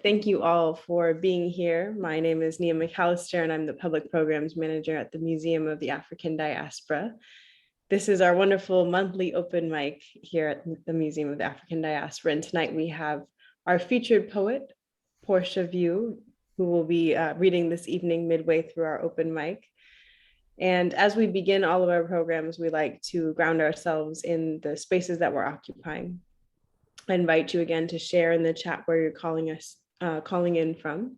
Thank you all for being here. My name is Nia McAllister, and I'm the Public Programs Manager at the Museum of the African Diaspora. This is our wonderful monthly open mic here at the Museum of the African Diaspora. And tonight we have our featured poet, Porsche Veu, who will be reading this evening midway through our open mic. And as we begin all of our programs, we like to ground ourselves in the spaces that we're occupying. I invite you again to share in the chat where you're calling in from.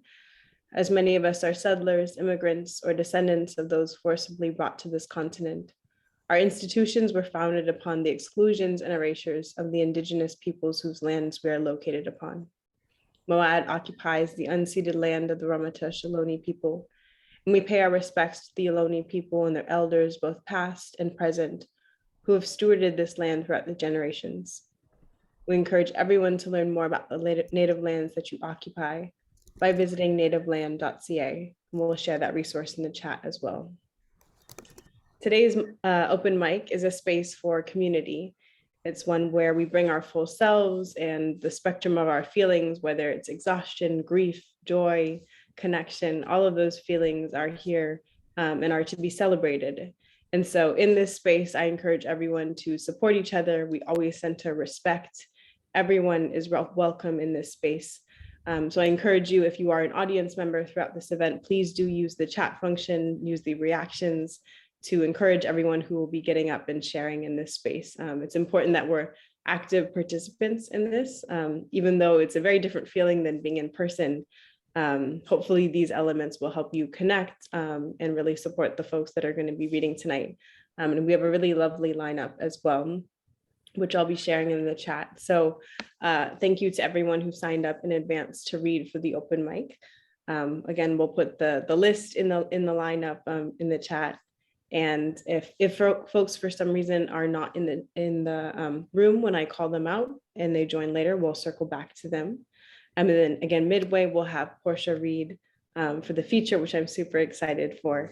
As many of us are settlers, immigrants, or descendants of those forcibly brought to this continent. Our institutions were founded upon the exclusions and erasures of the indigenous peoples whose lands we are located upon. Moad occupies the unceded land of the Ramaytush Ohlone people, and we pay our respects to the Ohlone people and their elders, both past and present, who have stewarded this land throughout the generations. We encourage everyone to learn more about the native lands that you occupy by visiting nativeland.ca, and we'll share that resource in the chat as well. Today's open mic is a space for community. It's one where we bring our full selves and the spectrum of our feelings, whether it's exhaustion, grief, joy, connection, all of those feelings are here and are to be celebrated. And so in this space, I encourage everyone to support each other. We always center respect. Everyone is welcome in this space. So I encourage you, if you are an audience member throughout this event, please do use the chat function, use the reactions to encourage everyone who will be getting up and sharing in this space. It's important that we're active participants in this, even though it's a very different feeling than being in person. Hopefully these elements will help you connect and really support the folks that are going to be reading tonight. And we have a really lovely lineup as well, which I'll be sharing in the chat. So thank you to everyone who signed up in advance to read for the open mic. Again, we'll put the list in the lineup in the chat. And if folks for some reason are not in the room when I call them out and they join later, we'll circle back to them. And then again, midway, we'll have Porsche read for the feature, which I'm super excited for.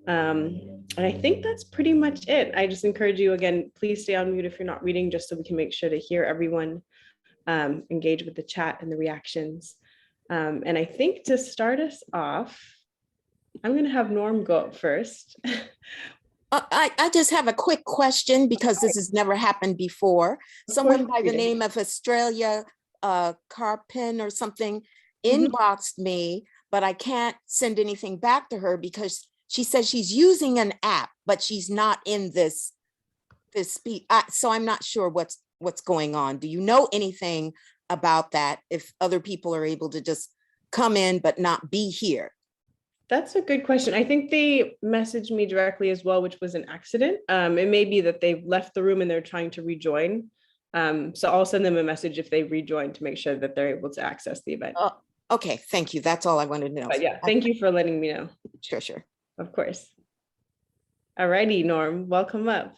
And I think that's pretty much it. I just encourage you again, please stay on mute if you're not reading, just so we can make sure to hear everyone, engage with the chat and the reactions. And I think to start us off, I'm going to have Norm go up first. I just have a quick question because this has never happened before. Someone by the name of Australia Carpin or something inboxed me, but I can't send anything back to her because she says she's using an app, but she's not in this speech. So I'm not sure what's going on. Do you know anything about that? If other people are able to just come in but not be here? That's a good question. I think they messaged me directly as well, which was an accident. It may be that they've left the room and they're trying to rejoin. So I'll send them a message if they rejoin to make sure that they're able to access the event. Oh, okay, thank you. That's all I wanted to know. But yeah, thank you for letting me know. Sure. Of course. All righty, Norm, welcome up.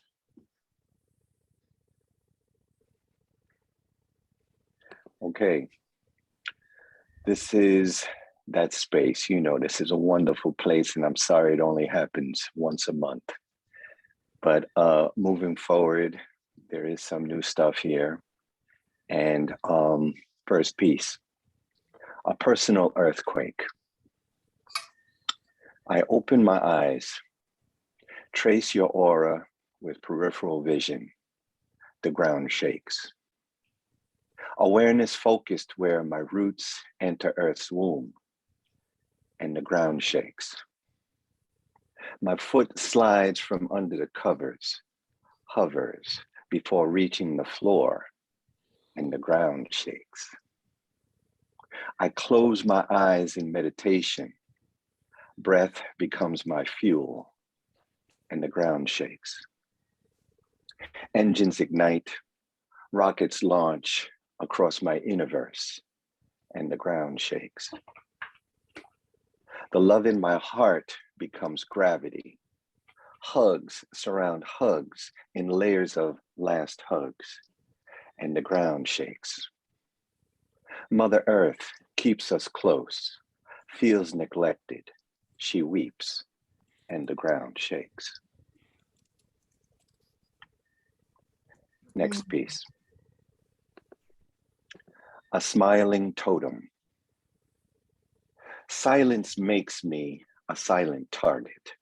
Okay. This is that space. You know, this is a wonderful place, and I'm sorry it only happens once a month. But moving forward, there is some new stuff here. And first piece, a personal earthquake. I open my eyes, trace your aura with peripheral vision. The ground shakes. Awareness focused where my roots enter Earth's womb, and the ground shakes. My foot slides from under the covers, hovers before reaching the floor, and the ground shakes. I close my eyes in meditation. Breath becomes my fuel, and the ground shakes. Engines ignite, rockets launch across my universe, and the ground shakes. The love in my heart becomes gravity. Hugs surround hugs in layers of last hugs, and the ground shakes. Mother Earth keeps us close, feels neglected. She weeps, and the ground shakes. Next piece. A smiling totem. Silence makes me a silent target.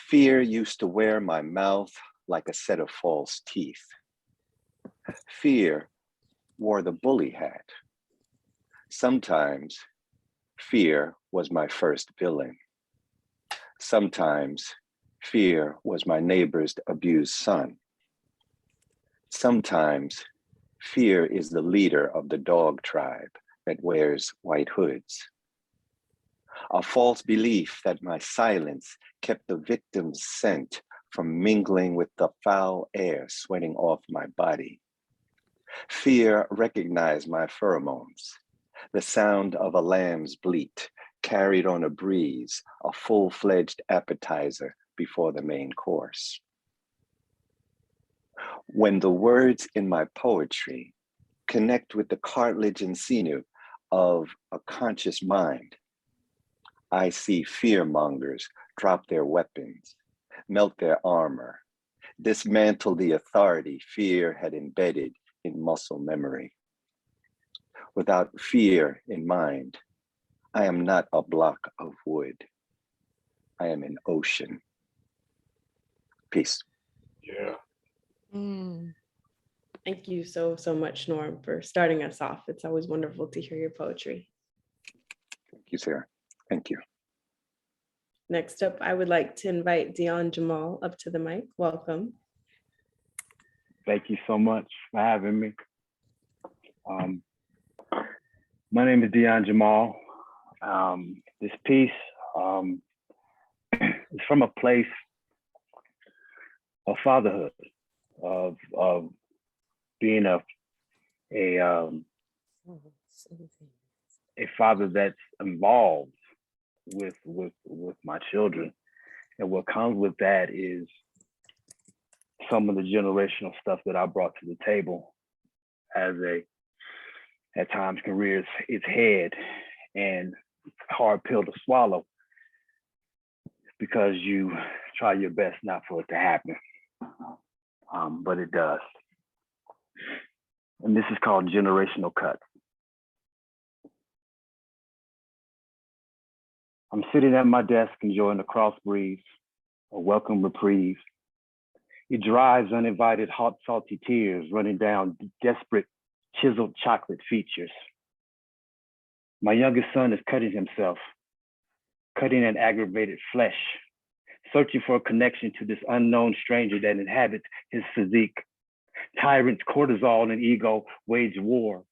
Fear used to wear my mouth like a set of false teeth. Fear wore the bully hat. Sometimes fear was my first villain. Sometimes fear was my neighbor's abused son. Sometimes fear is the leader of the dog tribe that wears white hoods. A false belief that my silence kept the victim's scent from mingling with the foul air sweating off my body. Fear recognized my pheromones, the sound of a lamb's bleat carried on a breeze, a full-fledged appetizer before the main course. When the words in my poetry connect with the cartilage and sinew of a conscious mind, I see fearmongers drop their weapons, melt their armor, dismantle the authority fear had embedded in muscle memory. Without fear in mind, I am not a block of wood. I am an ocean. Peace. Yeah. Thank you so much, Norm, for starting us off. It's always wonderful to hear your poetry. Thank you, Sarah. Thank you. Next up, I would like to invite Dion Jamal up to the mic. Welcome. Thank you so much for having me. My name is Dion Jamal. This piece is from a place of fatherhood, of being a father that's involved with my children. And what comes with that is some of the generational stuff that I brought to the table as at times can rear its head, and it's a hard pill to swallow because you try your best not for it to happen, but it does. And this is called Generational Cuts. I'm sitting at my desk enjoying the cross breeze, a welcome reprieve. It drives uninvited hot, salty tears running down desperate, chiseled chocolate features. My youngest son is cutting himself, cutting an aggravated flesh, searching for a connection to this unknown stranger that inhabits his physique. Tyrants, cortisol, and ego wage war,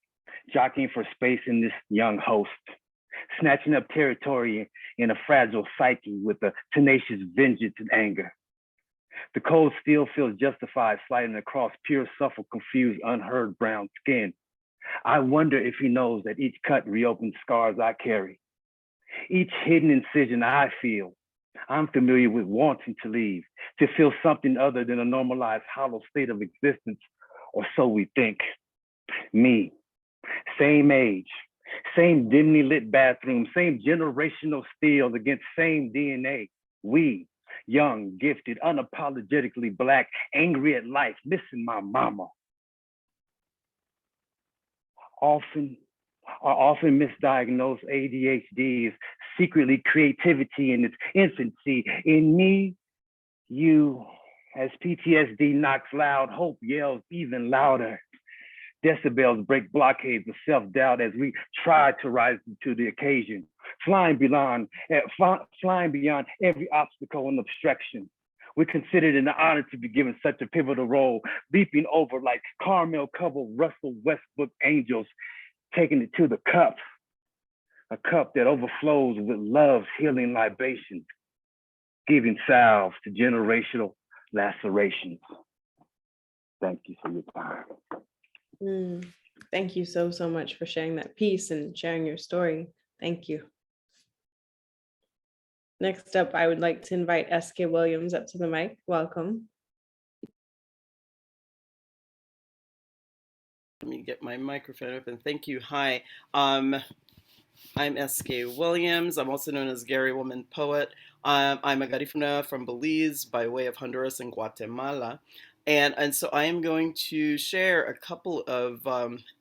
jockeying for space in this young host, snatching up territory in a fragile psyche with a tenacious vengeance and anger. The cold steel feels justified sliding across pure, suffer, confused, unheard brown skin. I wonder if he knows that each cut reopens scars I carry. Each hidden incision I feel, I'm familiar with wanting to leave, to feel something other than a normalized hollow state of existence, or so we think. Me, same age, same dimly lit bathroom, same generational steel against same DNA. We, young, gifted, unapologetically Black, angry at life, missing my mama. Often misdiagnosed ADHD is secretly creativity in its infancy. In me, you, as PTSD knocks loud, hope yells even louder. Decibels break blockades of self-doubt as we try to rise to the occasion, flying beyond every obstacle and obstruction. We consider it an honor to be given such a pivotal role, leaping over like Carmel Cover, Russell Westbrook angels, taking it to the cup, a cup that overflows with love's healing libations, giving salve to generational lacerations. Thank you for your time. Thank you so much for sharing that piece and sharing your story. Thank you. Next up, I would like to invite S.K. Williams up to the mic. Welcome. Let me get my microphone open. Thank you. Hi, I'm S.K. Williams. I'm also known as Gary Woman Poet. I'm a Garifuna from Belize by way of Honduras and Guatemala. And so I am going to share a couple of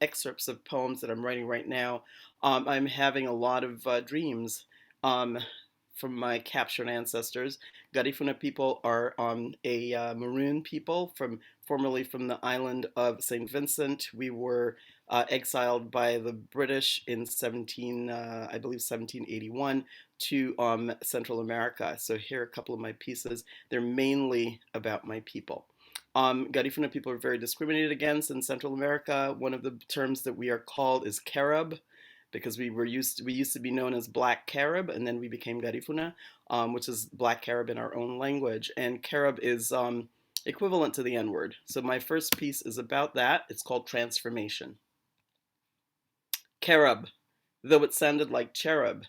excerpts of poems that I'm writing right now I'm having a lot of dreams um, from my captured ancestors. Garifuna people are a maroon people formerly from the island of St. Vincent. We were exiled by the British in I believe 1781 to Central America. So here are a couple of my pieces. They're mainly about my people. Garifuna people are very discriminated against in Central America. One of the terms that we are called is Carib, because we used to be known as Black Carib, and then we became Garifuna, which is Black Carib in our own language. And Carib is equivalent to the N-word. So my first piece is about that. It's called Transformation. Carib, though it sounded like cherub,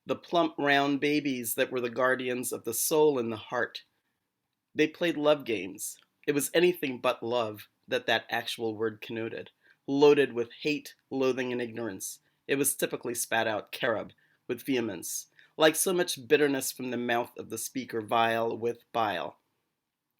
the plump round babies that were the guardians of the soul and the heart. They played love games. It was anything but love that actual word connoted, loaded with hate, loathing, and ignorance. It was typically spat out carib with vehemence, like so much bitterness from the mouth of the speaker, vile with bile.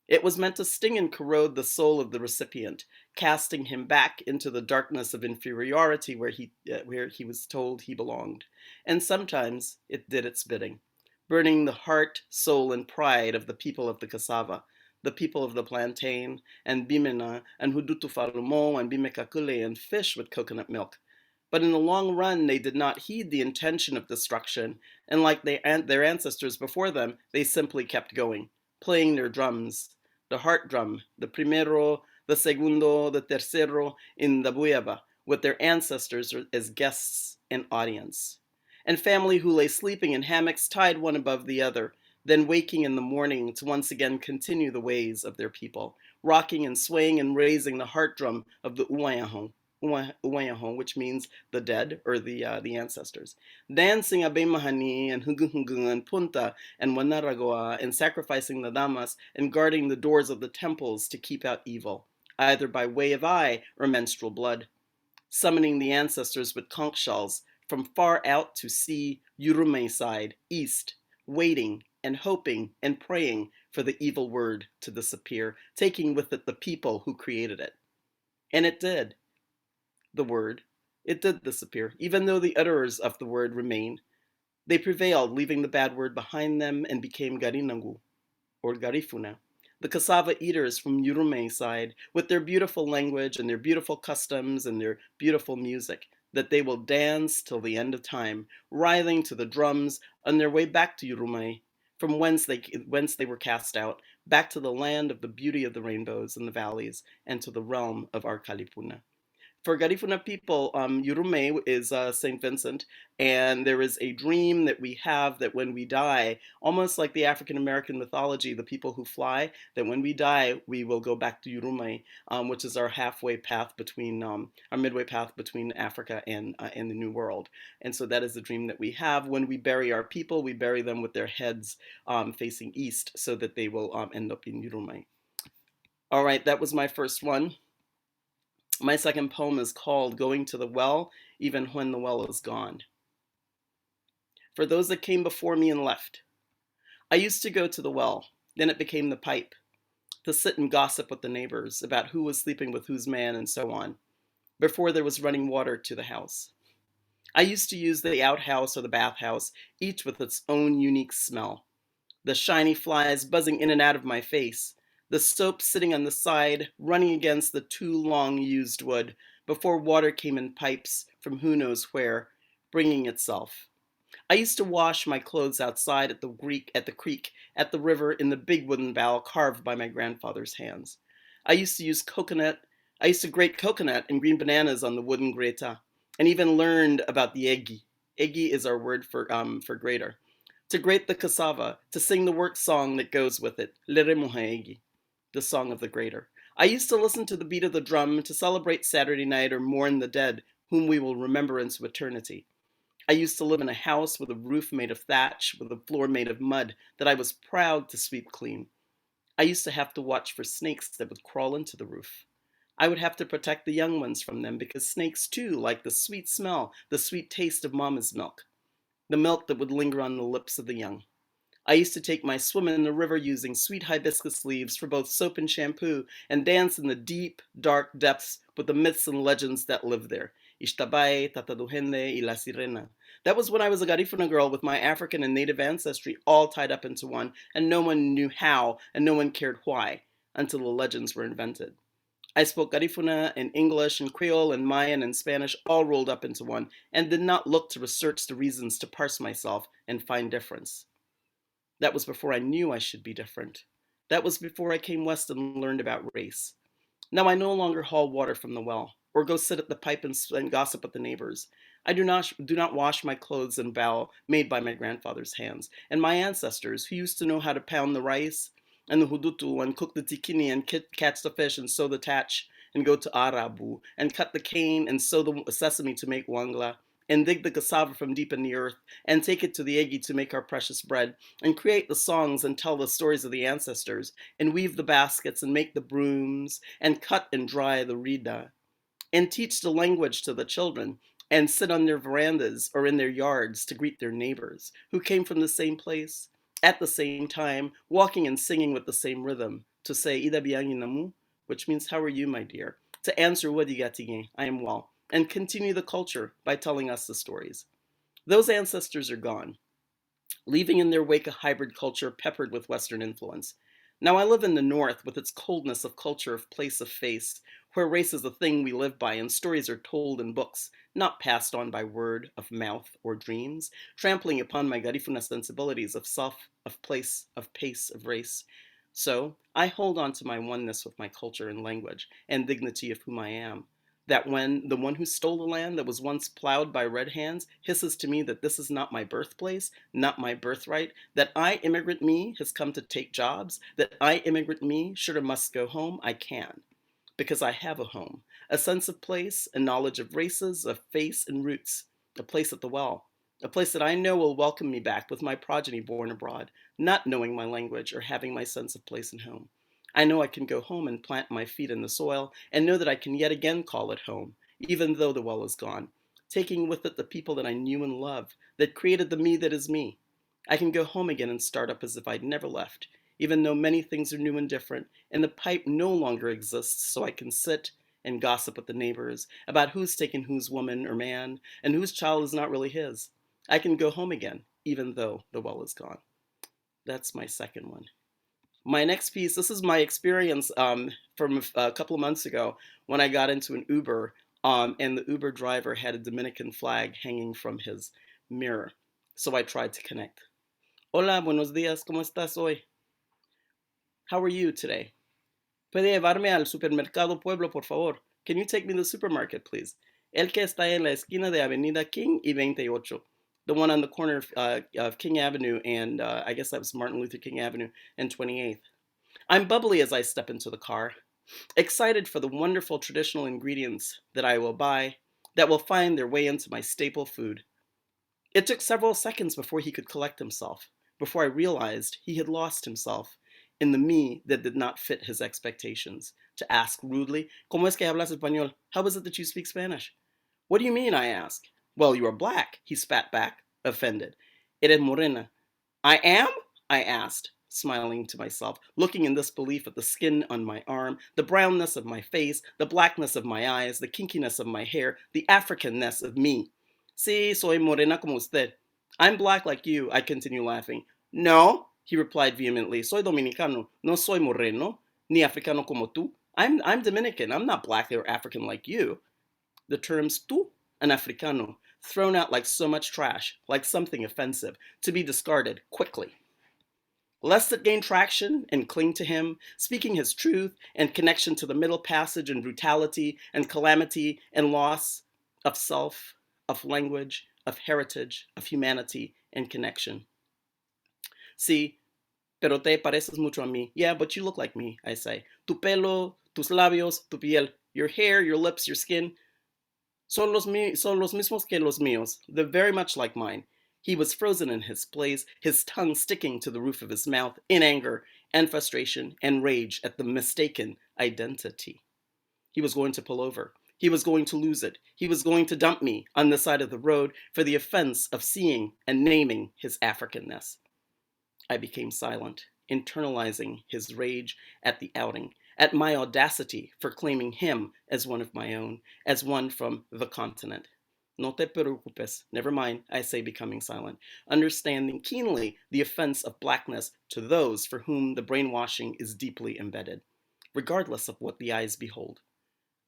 It was meant to sting and corrode the soul of the recipient, casting him back into the darkness of inferiority where he was told he belonged. And sometimes it did its bidding, burning the heart, soul, and pride of the people of the cassava, the people of the plantain, and bimena, and hudutu farumo, and bimekakule, and fish with coconut milk. But in the long run, they did not heed the intention of destruction, and like their ancestors before them, they simply kept going, playing their drums, the heart drum, the primero, the segundo, the tercero in the bueba, with their ancestors as guests and audience. And family who lay sleeping in hammocks tied one above the other, then waking in the morning to once again continue the ways of their people, rocking and swaying and raising the heart drum of the uwayahon, which means the dead or the ancestors, dancing abe mahani and hugungun and punta and wanaragoa, and sacrificing the damas and guarding the doors of the temples to keep out evil, either by way of eye or menstrual blood, summoning the ancestors with conch shells from far out to sea, Yurume side, east, waiting and hoping and praying for the evil word to disappear, taking with it the people who created it. And it did. The word, it did disappear, even though the utterers of the word remain. They prevailed, leaving the bad word behind them, and became Garinangu, or Garifuna, the cassava eaters from Yurume side, with their beautiful language and their beautiful customs and their beautiful music, that they will dance till the end of time, writhing to the drums on their way back to Yurume, from whence they were cast out, back to the land of the beauty of the rainbows and the valleys, and to the realm of our Kalipuna. For Garifuna people, Yurume is St. Vincent, and there is a dream that we have that when we die, almost like the African American mythology, the people who fly, that when we die, we will go back to Yurume, which is our halfway path between, our midway path between Africa and the New World. And so that is the dream that we have. When we bury our people, we bury them with their heads facing east so that they will end up in Yurume. All right, that was my first one. My second poem is called Going to the Well, Even When the Well is Gone. For those that came before me and left, I used to go to the well, then it became the pipe, to sit and gossip with the neighbors about who was sleeping with whose man and so on, before there was running water to the house. I used to use the outhouse or the bathhouse, each with its own unique smell. The shiny flies buzzing in and out of my face, the soap sitting on the side, running against the too long used wood, before water came in pipes from who knows where, bringing itself. I used to wash my clothes outside at the creek, at the river, in the big wooden barrel carved by my grandfather's hands. I used to grate coconut and green bananas on the wooden greta, and even learned about the egi. Egi is our word for grater. To grate the cassava, to sing the work song that goes with it, Lere Muhaegi, the song of the grater. I used to listen to the beat of the drum to celebrate Saturday night or mourn the dead, whom we will remember into eternity. I used to live in a house with a roof made of thatch, with a floor made of mud that I was proud to sweep clean. I used to have to watch for snakes that would crawl into the roof. I would have to protect the young ones from them because snakes too like the sweet smell, the sweet taste of mama's milk, the milk that would linger on the lips of the young. I used to take my swim in the river using sweet hibiscus leaves for both soap and shampoo, and dance in the deep, dark depths with the myths and legends that live there. Ixtabay, Tataduhende, y La Sirena. That was when I was a Garifuna girl with my African and Native ancestry all tied up into one, and no one knew how, and no one cared why, until the legends were invented. I spoke Garifuna and English and Creole and Mayan and Spanish all rolled up into one, and did not look to research the reasons to parse myself and find difference. That was before I knew I should be different. That was before I came west and learned about race. Now I no longer haul water from the well, or go sit at the pipe and gossip with the neighbors. I do not wash my clothes in bow made by my grandfather's hands, and my ancestors, who used to know how to pound the rice and the hudutu and cook the tikini and catch the fish and sew the thatch and go to Arabu and cut the cane and sow the sesame to make wangla and dig the cassava from deep in the earth and take it to the egi to make our precious bread and create the songs and tell the stories of the ancestors and weave the baskets and make the brooms and cut and dry the rida and teach the language to the children and sit on their verandas or in their yards to greet their neighbors who came from the same place at the same time, walking and singing with the same rhythm, to say Ida biyangi namu, which means how are you, my dear, to answer wadigatige, I am well, and continue the culture by telling us the stories. Those ancestors are gone, leaving in their wake a hybrid culture peppered with Western influence. Now I live in the North with its coldness of culture of place of face, where race is the thing we live by and stories are told in books, not passed on by word of mouth or dreams, trampling upon my Garifuna sensibilities of self, of place, of pace, of race. So I hold on to my oneness with my culture and language and dignity of whom I am. That when the one who stole the land that was once plowed by red hands hisses to me that this is not my birthplace, not my birthright, that I, immigrant me, has come to take jobs, that I, immigrant me, should or must go home, I can. Because I have a home, a sense of place, a knowledge of races, of face and roots, a place at the well, a place that I know will welcome me back with my progeny born abroad, not knowing my language or having my sense of place and home. I know I can go home and plant my feet in the soil and know that I can yet again call it home, even though the well is gone, taking with it the people that I knew and loved, that created the me that is me. I can go home again and start up as if I'd never left, even though many things are new and different, and the pipe no longer exists, so I can sit and gossip with the neighbors about who's taken whose woman or man, and whose child is not really his. I can go home again, even though the well is gone. That's my second one. My next piece, this is my experience from a couple of months ago when I got into an Uber, and the Uber driver had a Dominican flag hanging from his mirror. So I tried to connect. Hola, buenos días, ¿cómo estás hoy? How are you today? ¿Puede llevarme al supermercado Pueblo, por favor? Can you take me to the supermarket, please? El que está en la esquina de Avenida King y 28. The one on the corner of King Avenue and I guess that was Martin Luther King Avenue and 28th. I'm bubbly as I step into the car, excited for the wonderful traditional ingredients that I will buy that will find their way into my staple food. It took several seconds before he could collect himself, before I realized he had lost himself in the me that did not fit his expectations, to ask rudely, ¿Cómo es que hablas español? How is it that you speak Spanish? What do you mean, I asked. Well, you are black, he spat back, offended. Eres morena. I am? I asked, smiling to myself, looking in disbelief at the skin on my arm, the brownness of my face, the blackness of my eyes, the kinkiness of my hair, the Africanness of me. Sí, soy morena como usted. I'm black like you, I continue laughing. No, he replied vehemently. Soy dominicano, no soy moreno, ni africano como tú. I'm Dominican, I'm not black or African like you. The terms tú and africano thrown out like so much trash, like something offensive, to be discarded quickly. Lest it gain traction and cling to him, speaking his truth and connection to the middle passage and brutality and calamity and loss of self, of language, of heritage, of humanity and connection. Sí, pero te pareces mucho a mí. Yeah, but you look like me, I say. Tu pelo, tus labios, tu piel, your hair, your lips, your skin, son los mismos que los míos. They're very much like mine. He was frozen in his place, his tongue sticking to the roof of his mouth in anger and frustration and rage at the mistaken identity. He was going to pull over. He was going to lose it. He was going to dump me on the side of the road for the offense of seeing and naming his Africanness. I became silent, internalizing his rage at the outing, at my audacity for claiming him as one of my own, as one from the continent. No te preocupes, never mind, I say, becoming silent, understanding keenly the offense of Blackness to those for whom the brainwashing is deeply embedded, regardless of what the eyes behold.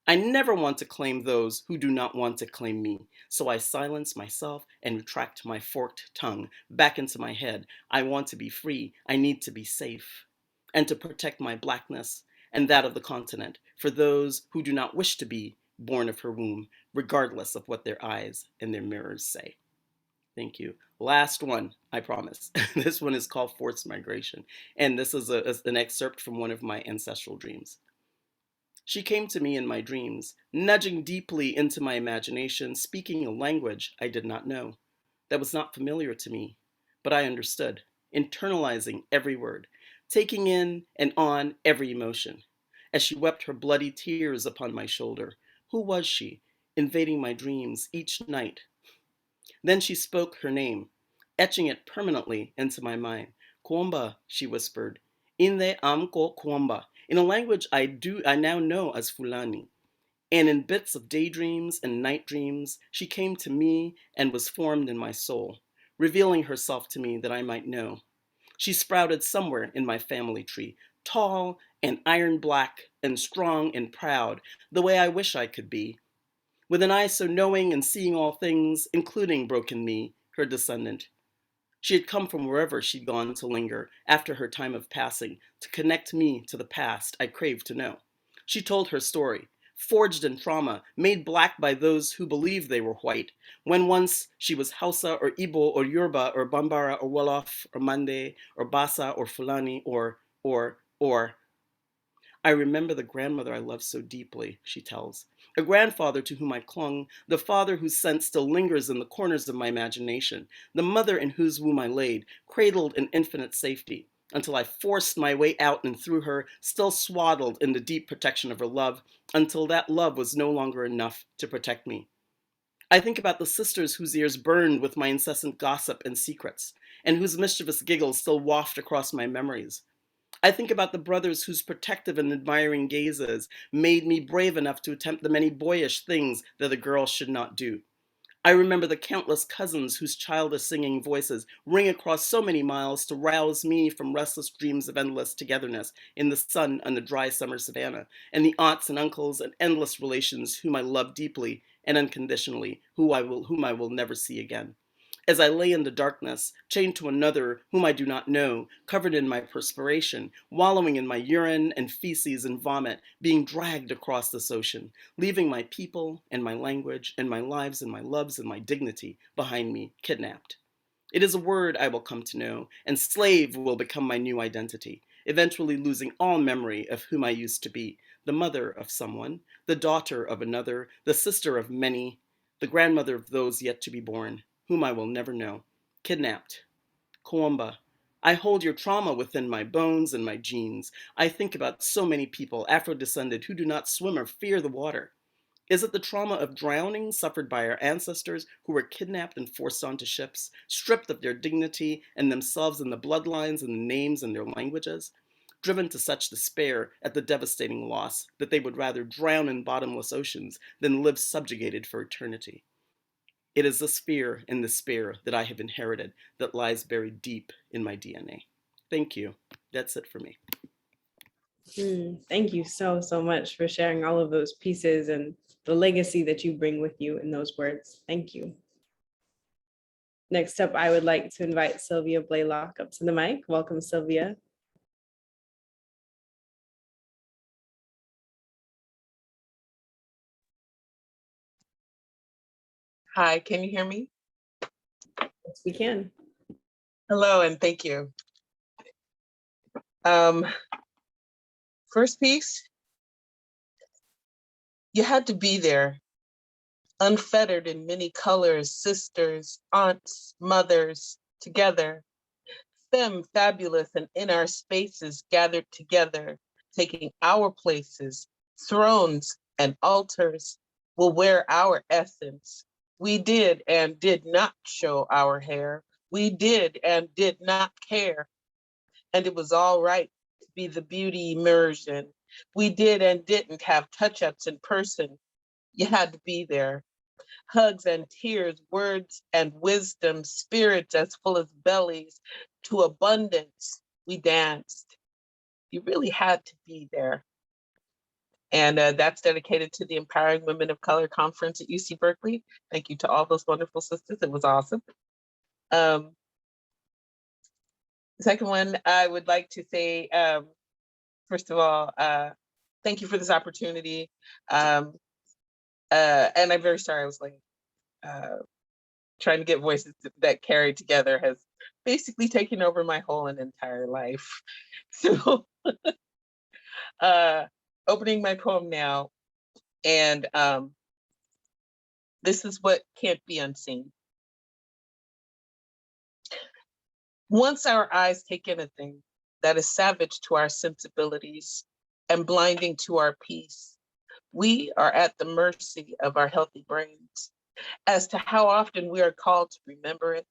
I never want to claim those who do not want to claim me, so I silence myself and retract my forked tongue back into my head. I want to be free, I need to be safe, and to protect my Blackness and that of the continent for those who do not wish to be born of her womb, regardless of what their eyes and their mirrors say. Thank you. Last one, I promise. This one is called Forced Migration, and this is an excerpt from one of my ancestral dreams. She came to me in my dreams, nudging deeply into my imagination, speaking a language I did not know, that was not familiar to me, but I understood, internalizing every word, taking in and on every emotion. As she wept her bloody tears upon my shoulder, who was she, invading my dreams each night? Then she spoke her name, etching it permanently into my mind. Kwamba, she whispered. Inde amko Kwamba, in a language I now know as Fulani. And in bits of daydreams and night dreams, she came to me and was formed in my soul, revealing herself to me that I might know. She sprouted somewhere in my family tree, tall and iron black and strong and proud, the way I wish I could be. With an eye so knowing and seeing all things, including broken me, her descendant. She had come from wherever she'd gone to linger after her time of passing, to connect me to the past I craved to know. She told her story, forged in trauma, made black by those who believed they were white, when once she was Hausa or Igbo or Yoruba or Bambara or Wolof or Mande or Bassa or Fulani or. I remember the grandmother I loved so deeply, she tells. A grandfather to whom I clung, the father whose scent still lingers in the corners of my imagination, the mother in whose womb I laid, cradled in infinite safety, until I forced my way out and through her, still swaddled in the deep protection of her love, until that love was no longer enough to protect me. I think about the sisters whose ears burned with my incessant gossip and secrets, and whose mischievous giggles still waft across my memories. I think about the brothers whose protective and admiring gazes made me brave enough to attempt the many boyish things that a girl should not do. I remember the countless cousins whose childish singing voices ring across so many miles to rouse me from restless dreams of endless togetherness in the sun on the dry summer savannah, and the aunts and uncles and endless relations whom I love deeply and unconditionally, whom I will never see again. As I lay in the darkness, chained to another whom I do not know, covered in my perspiration, wallowing in my urine and feces and vomit, being dragged across this ocean, leaving my people and my language and my lives and my loves and my dignity behind me, kidnapped. It is a word I will come to know, and slave will become my new identity, eventually losing all memory of whom I used to be, the mother of someone, the daughter of another, the sister of many, the grandmother of those yet to be born, whom I will never know. Kidnapped. Kwamba. I hold your trauma within my bones and my genes. I think about so many people, Afro-descended, who do not swim or fear the water. Is it the trauma of drowning suffered by our ancestors who were kidnapped and forced onto ships, stripped of their dignity and themselves and the bloodlines and the names and their languages? Driven to such despair at the devastating loss that they would rather drown in bottomless oceans than live subjugated for eternity. It is this fear and despair that I have inherited that lies buried deep in my DNA. Thank you. That's it for me. Thank you so, so much for sharing all of those pieces and the legacy that you bring with you in those words. Thank you. Next up, I would like to invite Sylvia Blaylock up to the mic. Welcome, Sylvia. Hi, can you hear me? Yes, we can. Hello, and thank you. First piece, you had to be there, unfettered in many colors, sisters, aunts, mothers, together. Them fabulous and in our spaces gathered together, taking our places, thrones and altars will wear our essence. We did and did not show our hair. We did and did not care. And it was all right to be the beauty immersion We did and didn't have touch-ups in person. You had to be there. Hugs and tears, words and wisdom, spirits as full as bellies, to abundance, we danced. You really had to be there. And that's dedicated to the Empowering Women of Color Conference at UC Berkeley. Thank you to all those wonderful sisters. It was awesome. The second one, I would like to say, first of all, thank you for this opportunity. And I'm very sorry I was late. Trying to get voices that carry together has basically taken over my whole and entire life. So opening my poem now, and this is what can't be unseen. Once our eyes take in a thing that is savage to our sensibilities and blinding to our peace, we are at the mercy of our healthy brains as to how often we are called to remember it.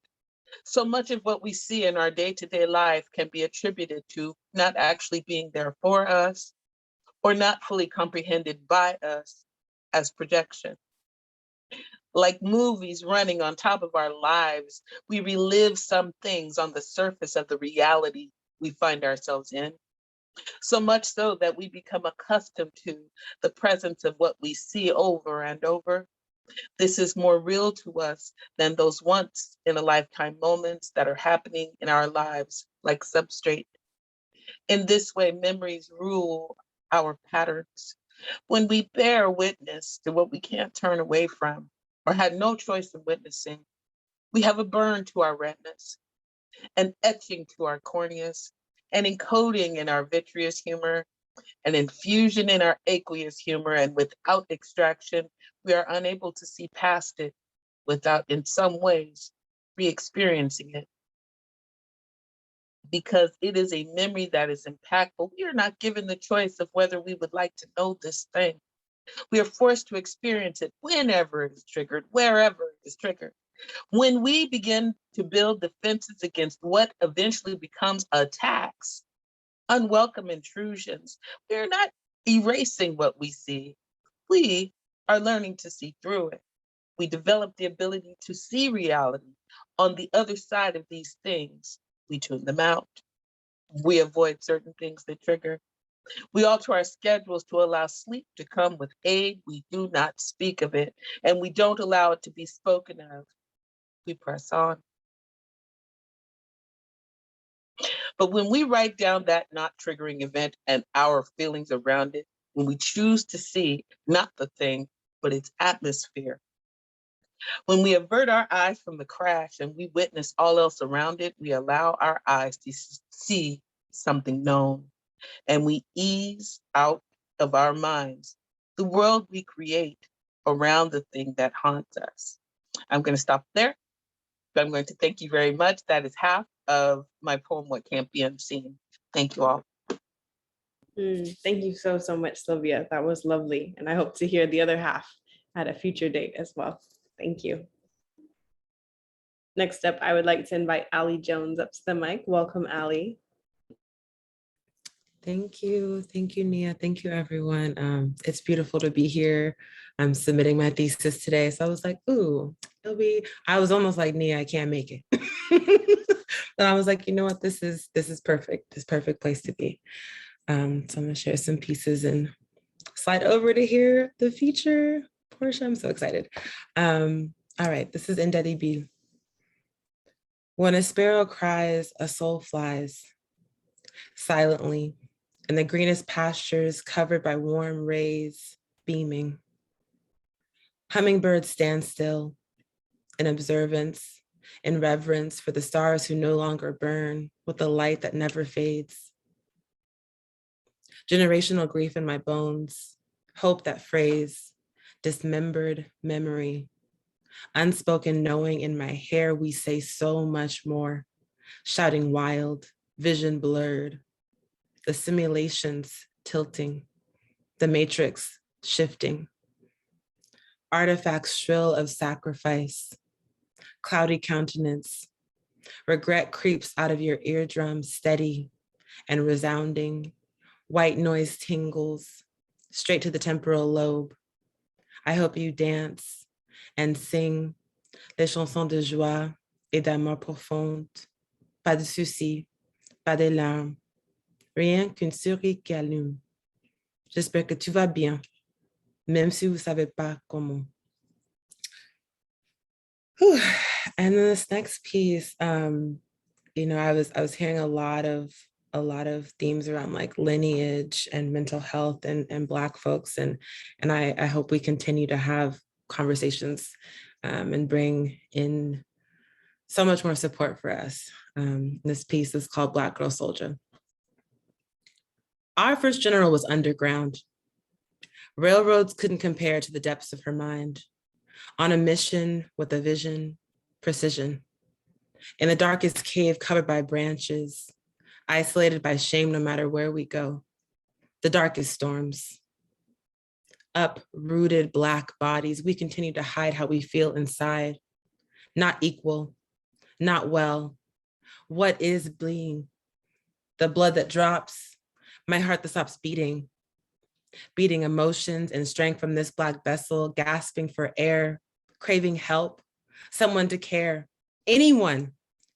So much of what we see in our day-to-day life can be attributed to not actually being there for us or not fully comprehended by us as projection. Like movies running on top of our lives, we relive some things on the surface of the reality we find ourselves in. So much so that we become accustomed to the presence of what we see over and over. This is more real to us than those once in a lifetime moments that are happening in our lives like substrate. In this way, memories rule our patterns. When we bear witness to what we can't turn away from or had no choice in witnessing, we have a burn to our retinas, an etching to our corneas, an encoding in our vitreous humor, an infusion in our aqueous humor, and without extraction, we are unable to see past it without, in some ways, re-experiencing it. Because it is a memory that is impactful, we are not given the choice of whether we would like to know this thing. We are forced to experience it whenever it is triggered, wherever it is triggered. When we begin to build defenses against what eventually becomes attacks, unwelcome intrusions, we are not erasing what we see. We are learning to see through it. We develop the ability to see reality on the other side of these things. We tune them out. We avoid certain things that trigger. We alter our schedules to allow sleep to come with aid. We do not speak of it, and we don't allow it to be spoken of. We press on. But when we write down that not triggering event and our feelings around it, when we choose to see not the thing, but its atmosphere, when we avert our eyes from the crash and we witness all else around it, we allow our eyes to see something known, and we ease out of our minds the world we create around the thing that haunts us. I'm going to stop there. But I'm going to thank you very much. That is half of my poem, What Can't Be Unseen. Thank you all. Thank you so much, Sylvia. That was lovely. And I hope to hear the other half at a future date as well. Thank you. Next up, I would like to invite Allie Jones up to the mic. Welcome, Allie. Thank you, Nia. Thank you, everyone. It's beautiful to be here. I'm submitting my thesis today, so I was like, "Ooh, I was almost like Nia, I can't make it," but I was like, you know what? This is perfect. This perfect place to be. So I'm gonna share some pieces and slide over to hear the feature portion. I'm so excited. All right, this is Ndedi B. When a sparrow cries, a soul flies silently. In the greenest pastures covered by warm rays beaming. Hummingbirds stand still in observance, in reverence for the stars who no longer burn with the light that never fades. Generational grief in my bones, hope that phrase, dismembered memory, unspoken knowing in my hair, we say so much more, shouting wild, vision blurred. The simulations tilting, the matrix shifting. Artifacts shrill of sacrifice, cloudy countenance. Regret creeps out of your eardrum steady and resounding, White noise tingles straight to the temporal lobe. I hope you dance and sing les chansons de joie et d'amour profonde. Pas de soucis, pas de larmes, rien qu'une souris qui allume. J'espère que tu vas bien, même si vous ne savez pas comment. Whew. And then this next piece, you know, I was hearing a lot of themes around like lineage and mental health and Black folks, and I hope we continue to have conversations and bring in so much more support for us. This piece is called Black Girl Soldier. Our first general was underground. Railroads couldn't compare to the depths of her mind. On a mission with a vision, precision. In the darkest cave covered by branches, isolated by shame no matter where we go. The darkest storms. Uprooted Black bodies, we continue to hide how we feel inside. Not equal, not well. What is bleeding? The blood that drops, my heart that stops beating. Beating emotions and strength from this Black vessel, gasping for air, craving help, someone to care, anyone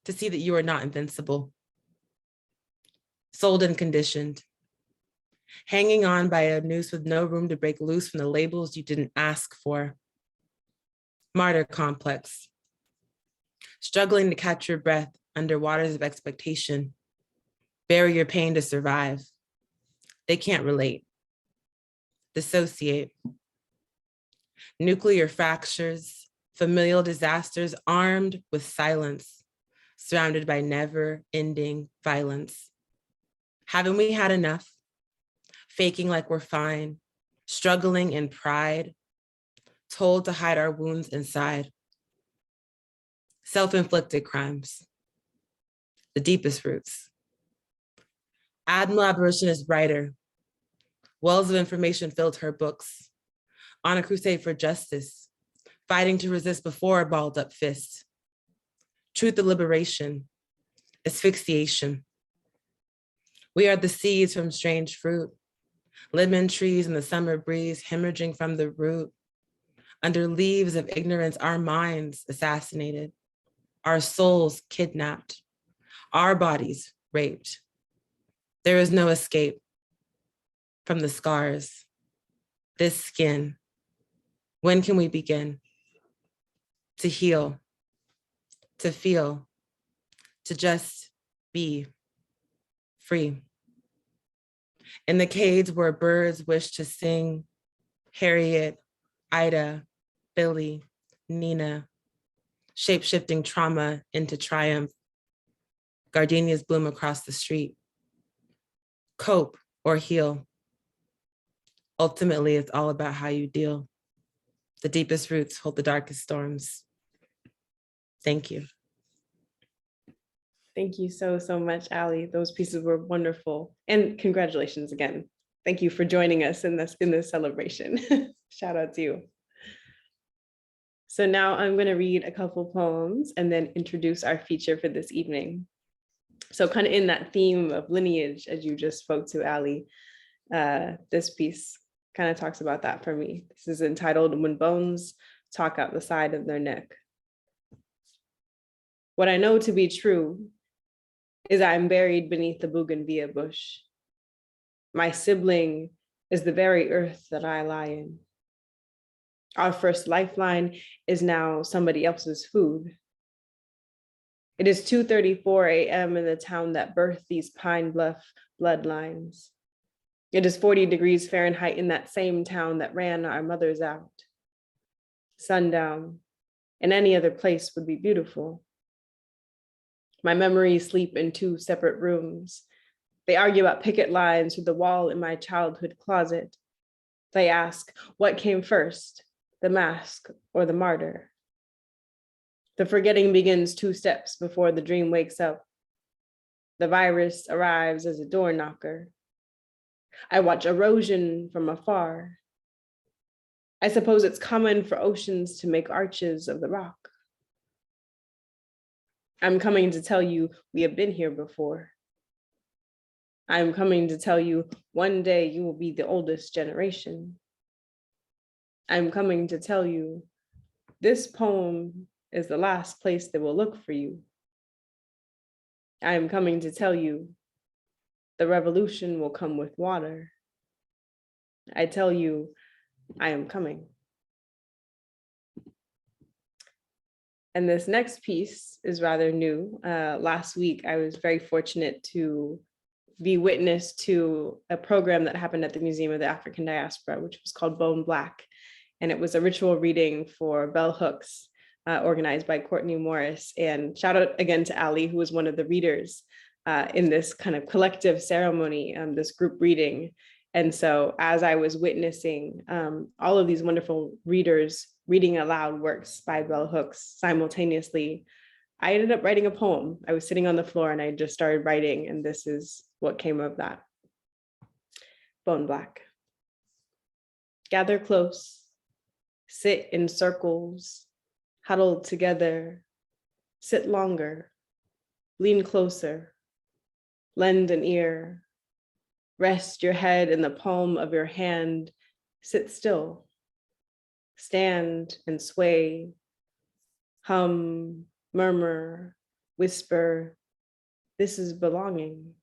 to see that you are not invincible. Sold and conditioned, hanging on by a noose with no room to break loose from the labels you didn't ask for. Martyr complex, struggling to catch your breath under waters of expectation. Bury your pain to survive. They can't relate. Dissociate. Nuclear fractures, familial disasters armed with silence, surrounded by never-ending violence. Haven't we had enough? Faking like we're fine, struggling in pride, told to hide our wounds inside. Self-inflicted crimes, the deepest roots. Admiral abolitionist writer, wells of information filled her books, on a crusade for justice, fighting to resist before a balled up fist. Truth of liberation, asphyxiation. We are the seeds from strange fruit, lemon trees in the summer breeze hemorrhaging from the root. Under leaves of ignorance, our minds assassinated, our souls kidnapped, our bodies raped. There is no escape from the scars, this skin. When can we begin to heal, to feel, to just be free? In the caves where birds wish to sing, Harriet, Ida, Billy, Nina, shape-shifting trauma into triumph. Gardenias bloom across the street. Cope or heal. Ultimately, it's all about how you deal. The deepest roots hold the darkest storms. Thank you. Thank you so, so much, Ali. Those pieces were wonderful. And congratulations again. Thank you for joining us in this celebration. Shout out to you. So now I'm going to read a couple poems and then introduce our feature for this evening. So kind of in that theme of lineage, as you just spoke to, Ali, this piece kind of talks about that for me. This is entitled When Bones Talk Out the Side of Their Neck. What I know to be true is I'm buried beneath the bougainvillea bush. My sibling is the very earth that I lie in. Our first lifeline is now somebody else's food. It is 2:34 a.m. in the town that birthed these Pine Bluff bloodlines. It is 40 degrees Fahrenheit in that same town that ran our mothers out. Sundown in any other place would be beautiful. My memories sleep in two separate rooms. They argue about picket lines through the wall in my childhood closet. They ask, what came first, the mask or the martyr? The forgetting begins 2 steps before the dream wakes up. The virus arrives as a door knocker. I watch erosion from afar. I suppose it's common for oceans to make arches of the rock. I'm coming to tell you we have been here before. I'm coming to tell you one day you will be the oldest generation. I'm coming to tell you this poem is the last place they will look for you. I am coming to tell you the revolution will come with water. I tell you, I am coming. And this next piece is rather new. Last week, I was very fortunate to be witness to a program that happened at the Museum of the African Diaspora, which was called Bone Black. And it was a ritual reading for bell hooks, organized by Courtney Morris. And shout out again to Ali, who was one of the readers in this kind of collective ceremony, this group reading. And so as I was witnessing all of these wonderful readers reading aloud works by bell hooks simultaneously, I ended up writing a poem. I was sitting on the floor and I just started writing, and this is what came of that. Bone Black. Gather close, sit in circles, huddled together, sit longer, lean closer, lend an ear, rest your head in the palm of your hand, sit still, stand and sway, hum, murmur, whisper, this is belonging.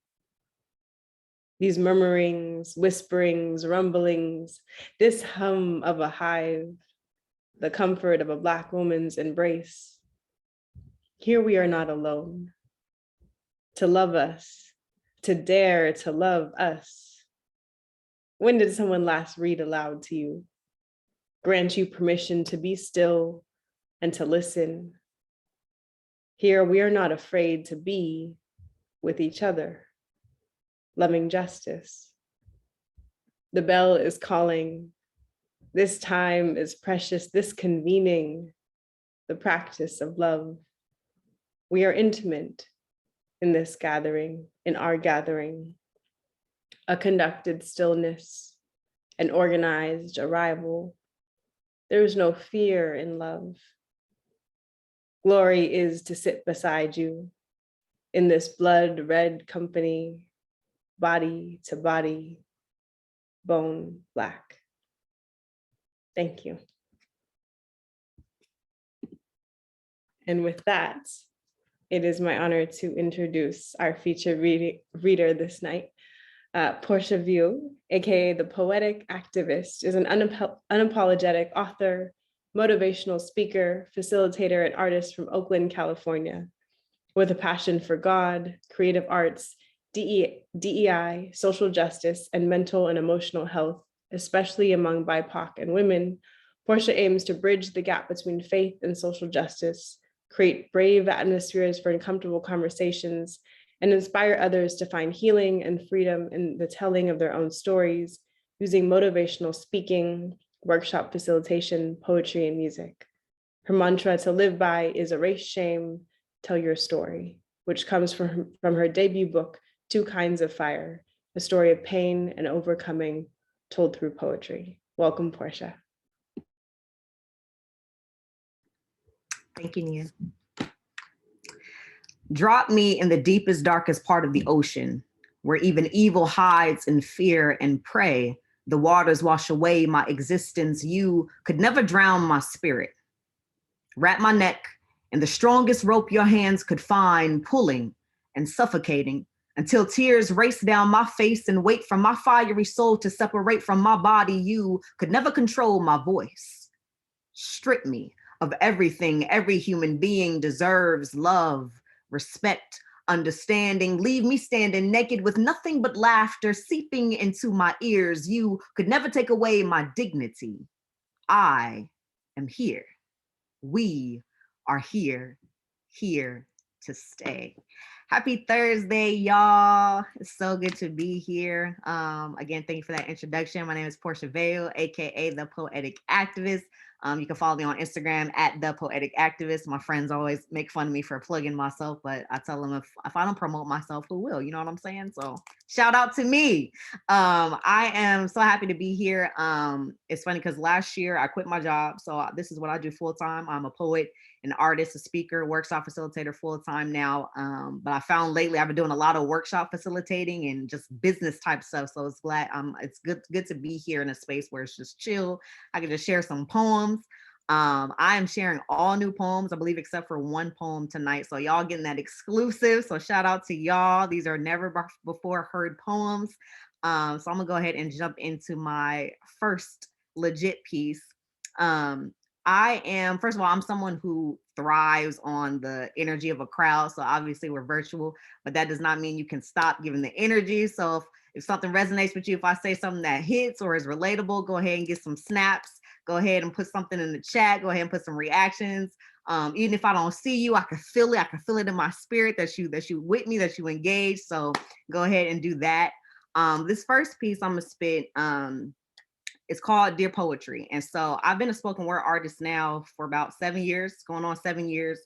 These murmurings, whisperings, rumblings, this hum of a hive, the comfort of a Black woman's embrace. Here we are not alone. To love us, to dare to love us. When did someone last read aloud to you? Grant you permission to be still and to listen. Here we are not afraid to be with each other, loving justice. The bell is calling. This time is precious, this convening, the practice of love. We are intimate in this gathering, in our gathering, a conducted stillness, an organized arrival. There is no fear in love. Glory is to sit beside you in this blood red company, body to body, bone black. Thank you. And with that, it is my honor to introduce our featured reader this night. Porsche Veu, aka the Poetic Activist, is an unapologetic author, motivational speaker, facilitator, and artist from Oakland, California, with a passion for God, creative arts, DEI, social justice, and mental and emotional health, especially among BIPOC and women. Porsche aims to bridge the gap between faith and social justice, create brave atmospheres for uncomfortable conversations, and inspire others to find healing and freedom in the telling of their own stories, using motivational speaking, workshop facilitation, poetry, and music. Her mantra to live by is erase shame, tell your story, which comes from her debut book, Two Kinds of Fire, a story of pain and overcoming told through poetry. Welcome, Porsche. Thank you, Nia. Drop me in the deepest, darkest part of the ocean, where even evil hides in fear and prey. The waters wash away my existence. You could never drown my spirit. Wrap my neck in the strongest rope your hands could find, pulling and suffocating until tears race down my face and wait for my fiery soul to separate from my body. You could never control my voice. Strip me of everything every human being deserves: love, respect, understanding. Leave me standing naked with nothing but laughter seeping into my ears. You could never take away my dignity. I am here. We are here to stay. Happy Thursday, y'all. It's so good to be here. Again, thank you for that introduction. My name is Porsche Veu, aka the Poetic Activist. You can follow me on Instagram at the Poetic Activist. My friends always make fun of me for plugging myself, but I tell them if I don't promote myself, who will? You know what I'm saying? So shout out to me. I am so happy to be here. It's funny because last year I quit my job. So this is what I do full time. I'm a poet an artist, a speaker, workshop facilitator full time now. But I found lately I've been doing a lot of workshop facilitating and just business type stuff. So it's good to be here in a space where it's just chill. I can just share some poems. I am sharing all new poems, I believe, except for one poem tonight. So y'all getting that exclusive. So shout out to y'all. These are never before heard poems. So I'm gonna go ahead and jump into my first legit piece. First of all, I'm someone who thrives on the energy of a crowd. So obviously we're virtual, but that does not mean you can stop giving the energy. So if something resonates with you, if I say something that hits or is relatable, go ahead and get some snaps. Go ahead and put something in the chat. Go ahead and put some reactions. Even if I don't see you, I can feel it. I can feel it in my spirit that you with me, that you engage. So go ahead and do that. This first piece I'm gonna spit, it's called Dear Poetry. And so I've been a spoken word artist now for about 7 years, going on 7 years.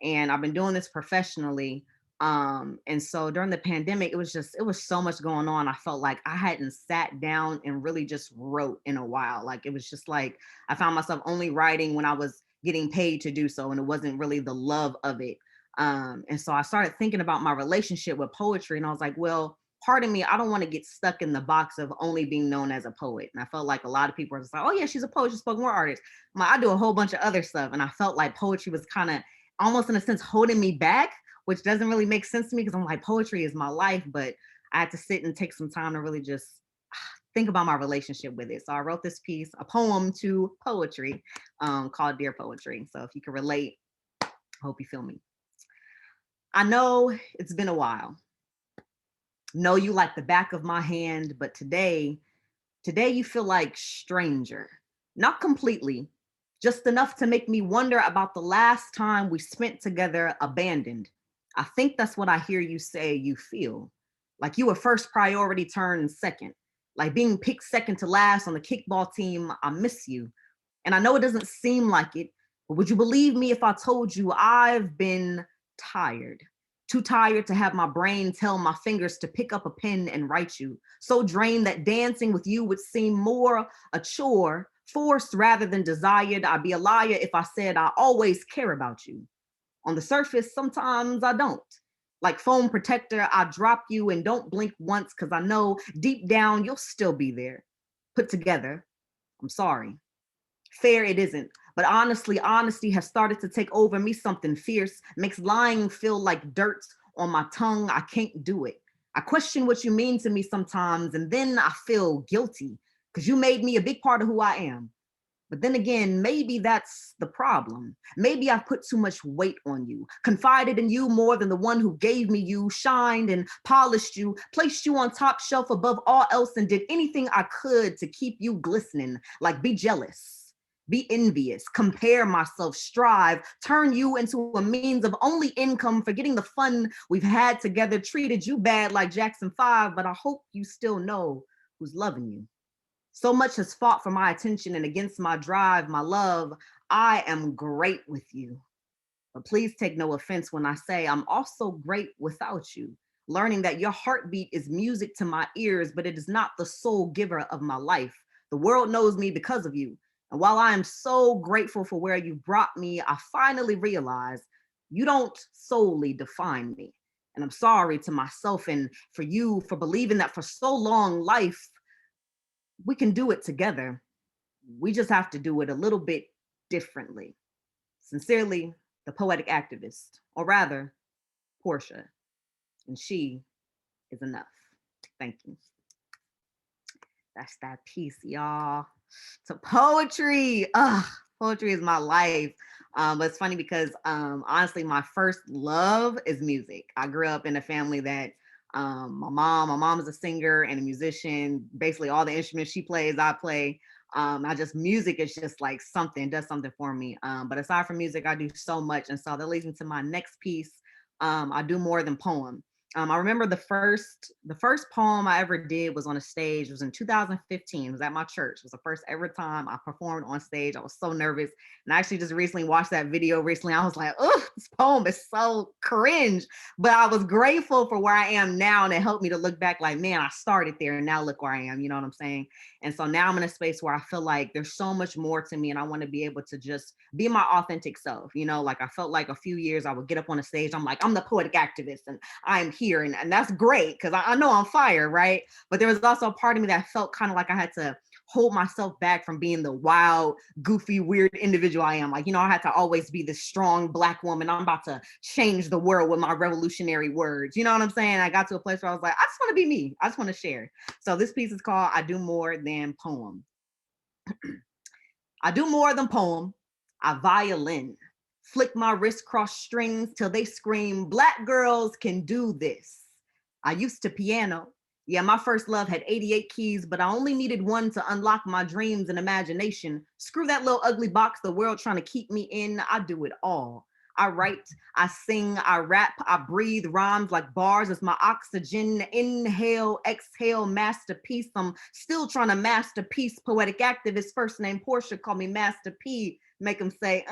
And I've been doing this professionally. And so during the pandemic, it was so much going on. I felt like I hadn't sat down and really just wrote in a while. Like, it was just like, I found myself only writing when I was getting paid to do so. And it wasn't really the love of it. And so I started thinking about my relationship with poetry. And I was like, well, part of me, I don't want to get stuck in the box of only being known as a poet. And I felt like a lot of people were just like, oh yeah, she's a poet, she's a spoken word artist. I'm like, I do a whole bunch of other stuff. And I felt like poetry was kind of almost in a sense holding me back, which doesn't really make sense to me because I'm like, poetry is my life, but I had to sit and take some time to really just think about my relationship with it. So I wrote this piece, a poem to poetry, called Dear Poetry. So if you can relate, I hope you feel me. I know it's been a while. Know you like the back of my hand, but today you feel like stranger. Not completely, just enough to make me wonder about the last time we spent together abandoned. I think that's what I hear you say you feel. Like you were first priority turned second. Like being picked second to last on the kickball team, I miss you. And I know it doesn't seem like it, but would you believe me if I told you I've been tired? Too tired to have my brain tell my fingers to pick up a pen and write you. So drained that dancing with you would seem more a chore, forced rather than desired. I'd be a liar if I said I always care about you. On the surface, sometimes I don't. Like foam protector, I drop you and don't blink once because I know deep down you'll still be there. Put together. I'm sorry. Fair it isn't. But honestly, honesty has started to take over me something fierce, makes lying feel like dirt on my tongue. I can't do it. I question what you mean to me sometimes, and then I feel guilty because you made me a big part of who I am. But then again, maybe that's the problem. Maybe I've put too much weight on you, confided in you more than the one who gave me you, shined and polished you, placed you on top shelf above all else, and did anything I could to keep you glistening, like be jealous. Be envious, compare myself, strive, turn you into a means of only income, forgetting the fun we've had together, treated you bad like Jackson 5, but I hope you still know who's loving you. So much has fought for my attention and against my drive, my love. I am great with you. But please take no offense when I say I'm also great without you. Learning that your heartbeat is music to my ears, but it is not the sole giver of my life. The world knows me because of you. And while I am so grateful for where you brought me, I finally realized you don't solely define me. And I'm sorry to myself and for you for believing that for so long life, we can do it together. We just have to do it a little bit differently. Sincerely, the Poetic Activist, or rather, Porsche. And she is enough. Thank you. That's that piece, y'all. To poetry. Poetry is my life. But it's funny because honestly, my first love is music. I grew up in a family that my mom is a singer and a musician. Basically all the instruments she plays, I play. Music is just like does something for me. But aside from music, I do so much. And so that leads into my next piece. I do more than poem. I remember the first poem I ever did was on a stage. It was in 2015. It was at my church. It was the first ever time I performed on stage. I was so nervous. And I actually just recently watched that video recently. I was like, oh, this poem is so cringe. But I was grateful for where I am now. And it helped me to look back like, man, I started there and now look where I am. You know what I'm saying? And so now I'm in a space where I feel like there's so much more to me. And I want to be able to just be my authentic self. You know, like I felt like a few years I would get up on a stage. I'm like, I'm the poetic activist and I'm here. And that's great because I know I'm fire, right? But there was also a part of me that felt kind of like I had to hold myself back from being the wild, goofy, weird individual I am. Like, you know, I had to always be this strong Black woman. I'm about to change the world with my revolutionary words. You know what I'm saying? I got to a place where I was like, I just want to be me. I just want to share. So this piece is called I Do More Than Poem. I do more than poem. I violin. Flick my wrist cross strings till they scream, Black girls can do this. I used to piano. Yeah, my first love had 88 keys, but I only needed one to unlock my dreams and imagination. Screw that little ugly box the world trying to keep me in. I do it all. I write, I sing, I rap, I breathe rhymes like bars as my oxygen. Inhale, exhale, masterpiece. I'm still trying to masterpiece. Poetic activist, first name Porsche, call me Master P. Make them say,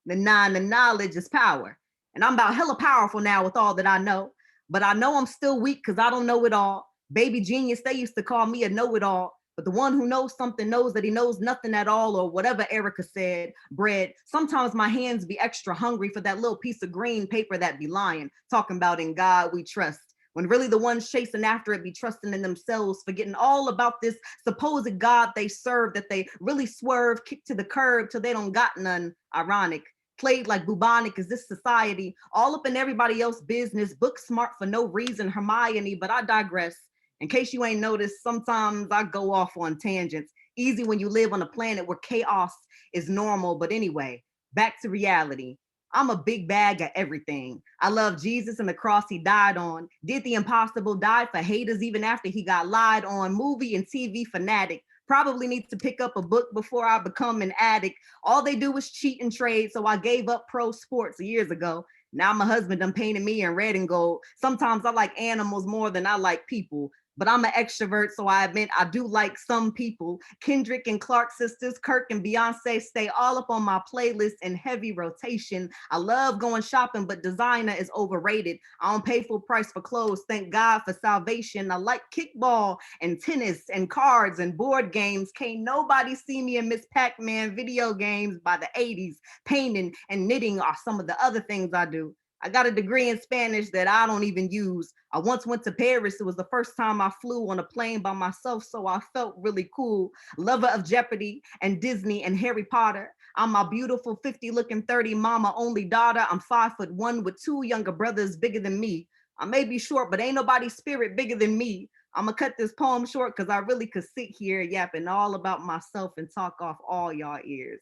the knowledge is power. And I'm about hella powerful now with all that I know. But I know I'm still weak because I don't know it all. Baby genius, they used to call me a know-it-all. But the one who knows something knows that he knows nothing at all, or whatever Erica said, bread. Sometimes my hands be extra hungry for that little piece of green paper that be lying, talking about in God we trust. When really the ones chasing after it be trusting in themselves, forgetting all about this supposed God they serve, that they really swerve, kick to the curb till they don't got none. Ironic. Played like bubonic is this society, all up in everybody else's business, book smart for no reason, Hermione, but I digress. In case you ain't noticed, sometimes I go off on tangents. Easy when you live on a planet where chaos is normal, but anyway, back to reality. I'm a big bag of everything. I love Jesus and the cross he died on, did the impossible, died for haters even after he got lied on, movie and TV fanatic. Probably need to pick up a book before I become an addict. All they do is cheat and trade, so I gave up pro sports years ago. Now my husband done painted me in red and gold. Sometimes I like animals more than I like people. But I'm an extrovert, so I admit I do like some people. Kendrick and Clark sisters, Kirk and Beyonce stay all up on my playlist in heavy rotation. I love going shopping, but designer is overrated. I don't pay full price for clothes, thank God for salvation. I like kickball and tennis and cards and board games. Can't nobody see me in Miss Pac-Man video games by the 80s. Painting and knitting are some of the other things I do. I got a degree in Spanish that I don't even use. I once went to Paris. It was the first time I flew on a plane by myself, so I felt really cool. Lover of Jeopardy and Disney and Harry Potter. I'm my beautiful 50-looking 30 mama only daughter. I'm 5'1" with 2 younger brothers bigger than me. I may be short, but ain't nobody's spirit bigger than me. I'm gonna cut this poem short because I really could sit here yapping all about myself and talk off all y'all ears.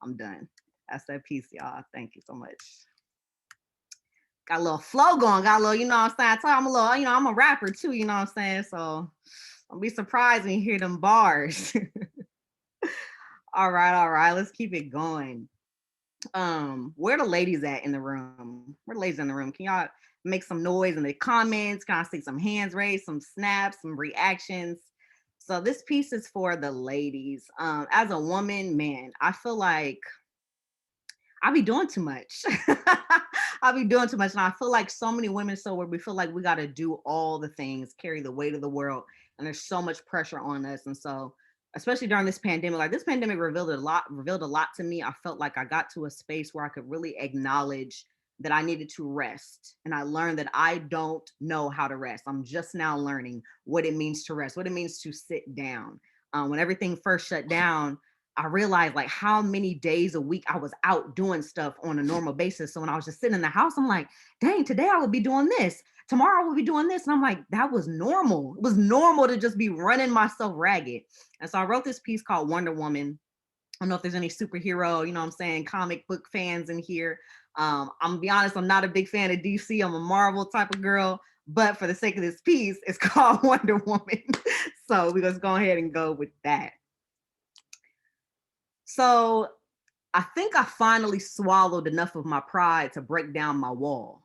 I'm done. That's that piece, y'all. Thank you so much. Got a little flow going, got a little, you know what I'm saying? I'm a little, you know, I'm a rapper too, you know what I'm saying? So don't be surprised when you hear them bars. All right, let's keep it going. Where the ladies at in the room? Where the ladies in the room? Can y'all make some noise in the comments? Can I see some hands raised, some snaps, some reactions? So this piece is for the ladies. As a woman, man, I feel like I be doing too much. I be doing too much. And I feel like so many women, so where we feel like we got to do all the things, carry the weight of the world. And there's so much pressure on us. And so, especially during this pandemic, like this pandemic revealed a lot to me. I felt like I got to a space where I could really acknowledge that I needed to rest. And I learned that I don't know how to rest. I'm just now learning what it means to rest, what it means to sit down. When everything first shut down, I realized like how many days a week I was out doing stuff on a normal basis. So when I was just sitting in the house, I'm like, dang, today I would be doing this. Tomorrow I will be doing this. And I'm like, that was normal. It was normal to just be running myself ragged. And so I wrote this piece called Wonder Woman. I don't know if there's any superhero, you know what I'm saying, comic book fans in here. I'm gonna be honest, I'm not a big fan of DC. I'm a Marvel type of girl. But for the sake of this piece, it's called Wonder Woman. So we're just go ahead and go with that. So I think I finally swallowed enough of my pride to break down my wall.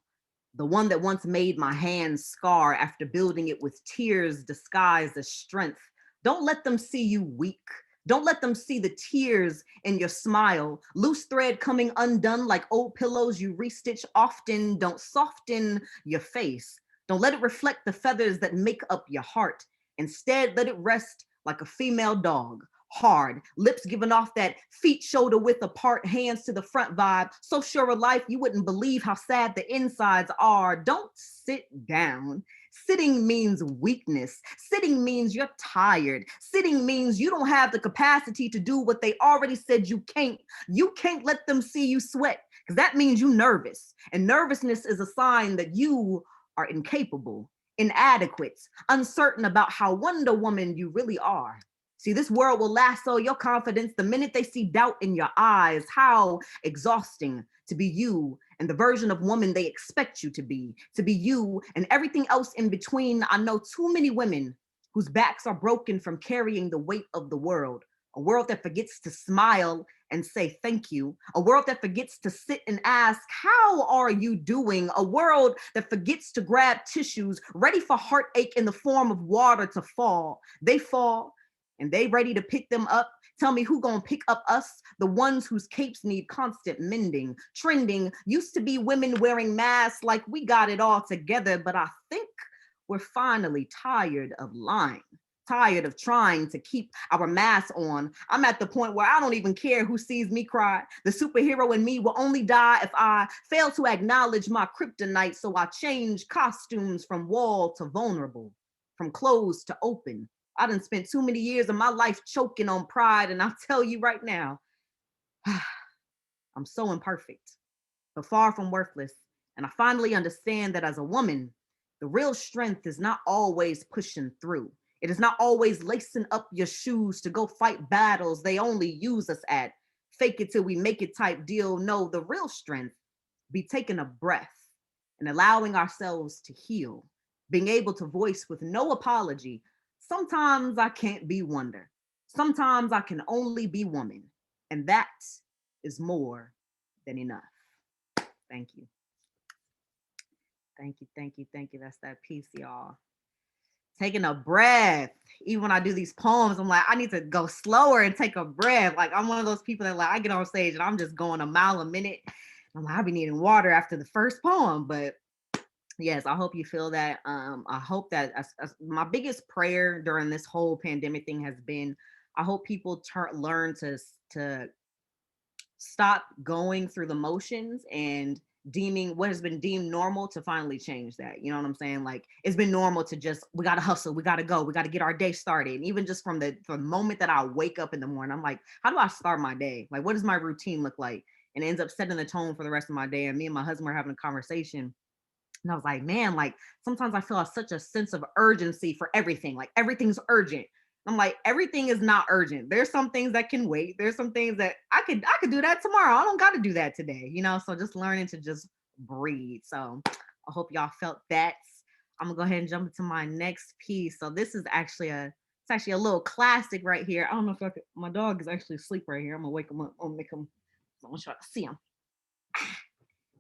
The one that once made my hands scar after building it with tears disguised as strength. Don't let them see you weak. Don't let them see the tears in your smile. Loose thread coming undone like old pillows you restitch often. Don't soften your face. Don't let it reflect the feathers that make up your heart. Instead, let it rest like a female dog. Hard, lips giving off that feet shoulder width apart, hands to the front vibe. So sure of life, you wouldn't believe how sad the insides are. Don't sit down. Sitting means weakness. Sitting means you're tired. Sitting means you don't have the capacity to do what they already said you can't. You can't let them see you sweat, because that means you're nervous. And nervousness is a sign that you are incapable, inadequate, uncertain about how Wonder Woman you really are. See, this world will lasso your confidence the minute they see doubt in your eyes. How exhausting to be you and the version of woman they expect you to be you and everything else in between. I know too many women whose backs are broken from carrying the weight of the world. A world that forgets to smile and say thank you. A world that forgets to sit and ask, how are you doing? A world that forgets to grab tissues ready for heartache in the form of water to fall. They fall and they ready to pick them up. Tell me who gonna pick up us? The ones whose capes need constant mending. Trending used to be women wearing masks like we got it all together, but I think we're finally tired of lying. Tired of trying to keep our masks on. I'm at the point where I don't even care who sees me cry. The superhero in me will only die if I fail to acknowledge my kryptonite, so I change costumes from wall to vulnerable, from closed to open. I done spent too many years of my life choking on pride, and I'll tell you right now, I'm so imperfect, but far from worthless. And I finally understand that as a woman, the real strength is not always pushing through. It is not always lacing up your shoes to go fight battles they only use us at. Fake it till we make it type deal. No, the real strength be taking a breath and allowing ourselves to heal, being able to voice with no apology. Sometimes I can't be wonder. Sometimes I can only be woman. And that is more than enough. Thank you. Thank you, thank you, thank you. That's that piece, y'all. Taking a breath. Even when I do these poems, I'm like, I need to go slower and take a breath. Like, I'm one of those people that, like, I get on stage and I'm just going a mile a minute. I'm like, I'll be needing water after the first poem. But yes, I hope you feel that. I hope that my biggest prayer during this whole pandemic thing has been, I hope people learn to stop going through the motions and deeming what has been deemed normal to finally change that. You know what I'm saying? Like, it's been normal to just, we got to hustle, we got to go, we got to get our day started. And even just from the moment that I wake up in the morning, I'm like, how do I start my day? Like, what does my routine look like? And it ends up setting the tone for the rest of my day. And me and my husband were having a conversation. And I was like, man, like, sometimes I feel such a sense of urgency for everything. Like, everything's urgent. I'm like, everything is not urgent. There's some things that can wait. There's some things that I could do that tomorrow. I don't got to do that today, you know? So just learning to just breathe. So I hope y'all felt that. I'm gonna go ahead and jump into my next piece. So this is actually a little classic right here. I don't know if I could, my dog is actually asleep right here. I'm gonna wake him up. I'm gonna try to see him.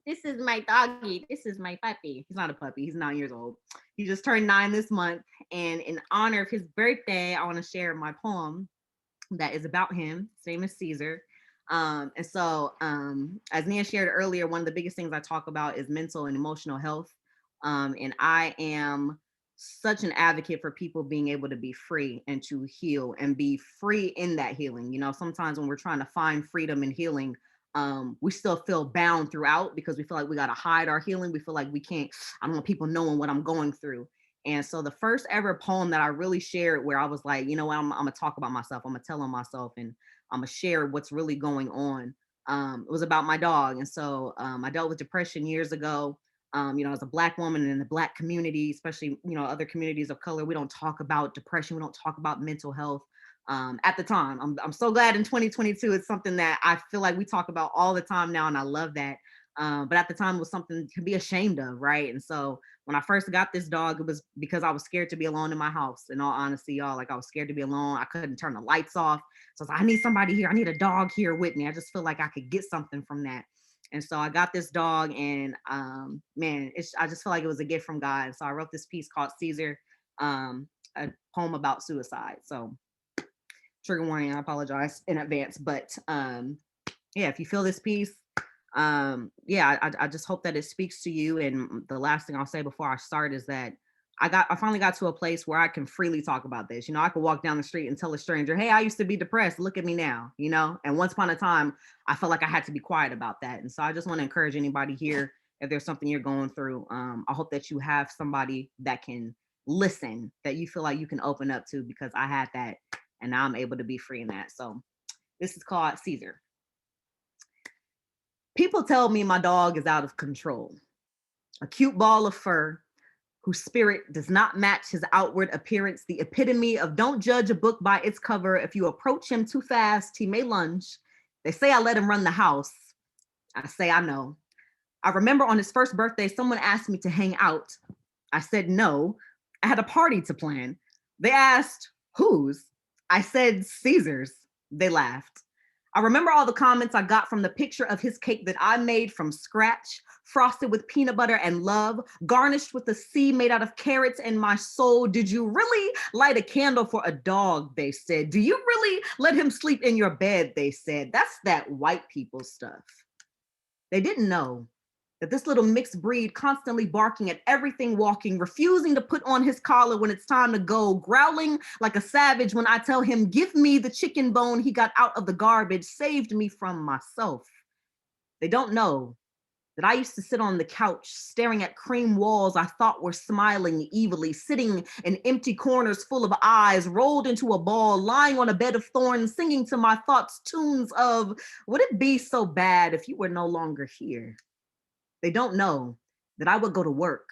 This is my doggy. This is my puppy. He's not a puppy. He's 9 years old. He just turned 9 this month. And in honor of his birthday, I want to share my poem that is about him. His name is Caesar. And so, as Nia shared earlier, one of the biggest things I talk about is mental and emotional health. And I am such an advocate for people being able to be free and to heal and be free in that healing. You know, sometimes when we're trying to find freedom and healing, we still feel bound throughout because we feel like we got to hide our healing. We feel like we can't, I don't want people knowing what I'm going through. And so the first ever poem that I really shared where I was like, you know what, I'm gonna talk about myself. I'm gonna tell on myself and I'm gonna share what's really going on. It was about my dog. And so I dealt with depression years ago. You know, as a Black woman in the Black community, especially, you know, other communities of color, we don't talk about depression. We don't talk about mental health. At the time, I'm so glad in 2022, it's something that I feel like we talk about all the time now. And I love that. But at the time it was something to be ashamed of. Right. And so when I first got this dog, it was because I was scared to be alone in my house. In all honesty, y'all, like I was scared to be alone. I couldn't turn the lights off. So I was like, I need somebody here. I need a dog here with me. I just feel like I could get something from that. And so I got this dog, and man, I just feel like it was a gift from God. So I wrote this piece called Caesar, a poem about suicide. So trigger warning, I apologize in advance. But yeah, if you feel this piece, yeah, I just hope that it speaks to you. And the last thing I'll say before I start is that I finally got to a place where I can freely talk about this. You know, I could walk down the street and tell a stranger, hey, I used to be depressed. Look at me now, you know? And once upon a time, I felt like I had to be quiet about that. And so I just want to encourage anybody here, if there's something you're going through, I hope that you have somebody that can listen, that you feel like you can open up to, because I had that and now I'm able to be free in that. So this is called Caesar. People tell me my dog is out of control, a cute ball of fur whose spirit does not match his outward appearance, the epitome of don't judge a book by its cover. If you approach him too fast, he may lunge. They say I let him run the house. I say I know. I remember on his first birthday, someone asked me to hang out. I said no. I had a party to plan. They asked, whose? I said Caesar's. They laughed. I remember all the comments I got from the picture of his cake that I made from scratch, frosted with peanut butter and love, garnished with a C made out of carrots and my soul. Did you really light a candle for a dog? They said. Do you really let him sleep in your bed? They said. That's that white people stuff. They didn't know that this little mixed breed, constantly barking at everything walking, refusing to put on his collar when it's time to go, growling like a savage when I tell him, give me the chicken bone he got out of the garbage, saved me from myself. They don't know that I used to sit on the couch staring at cream walls I thought were smiling evilly, sitting in empty corners full of eyes, rolled into a ball, lying on a bed of thorns, singing to my thoughts tunes of, would it be so bad if you were no longer here? They don't know that I would go to work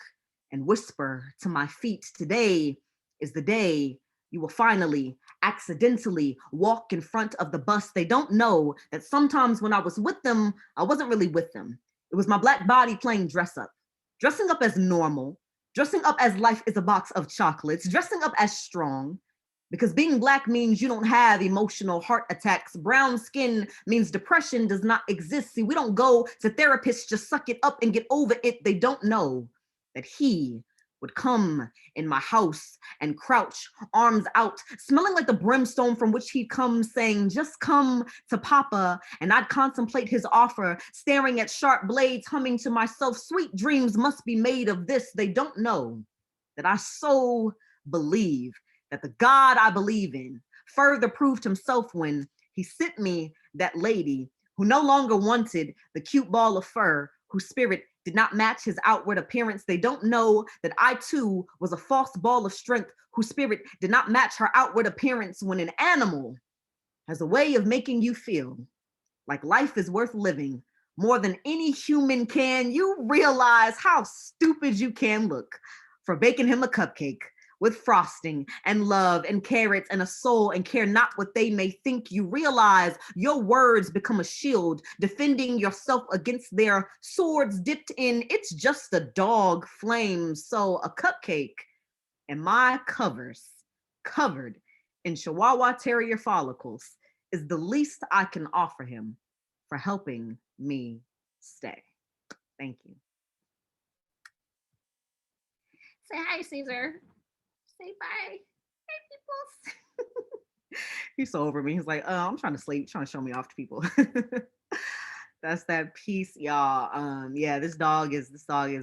and whisper to my feet, today is the day you will finally accidentally walk in front of the bus. They don't know that sometimes when I was with them, I wasn't really with them. It was my Black body playing dress up, dressing up as normal, dressing up as life is a box of chocolates, dressing up as strong. Because being Black means you don't have emotional heart attacks. Brown skin means depression does not exist. See, we don't go to therapists, just suck it up and get over it. They don't know that he would come in my house and crouch, arms out, smelling like the brimstone from which he'd come, saying, just come to Papa. And I'd contemplate his offer, staring at sharp blades, humming to myself, sweet dreams must be made of this. They don't know that I so believe that the God I believe in further proved himself when he sent me that lady who no longer wanted the cute ball of fur, whose spirit did not match his outward appearance. They don't know that I too was a false ball of strength whose spirit did not match her outward appearance. When an animal has a way of making you feel like life is worth living more than any human can, you realize how stupid you can look for baking him a cupcake with frosting and love and carrots and a soul and care not what they may think. You realize your words become a shield, defending yourself against their swords dipped in, it's just a dog flame. So a cupcake and my covers covered in Chihuahua Terrier follicles is the least I can offer him for helping me stay. Thank you. Say hi, Caesar. Say bye. Hey, people. He's so over me. He's like, I'm trying to sleep, trying to show me off to people. That's that piece, y'all. Yeah, this dog is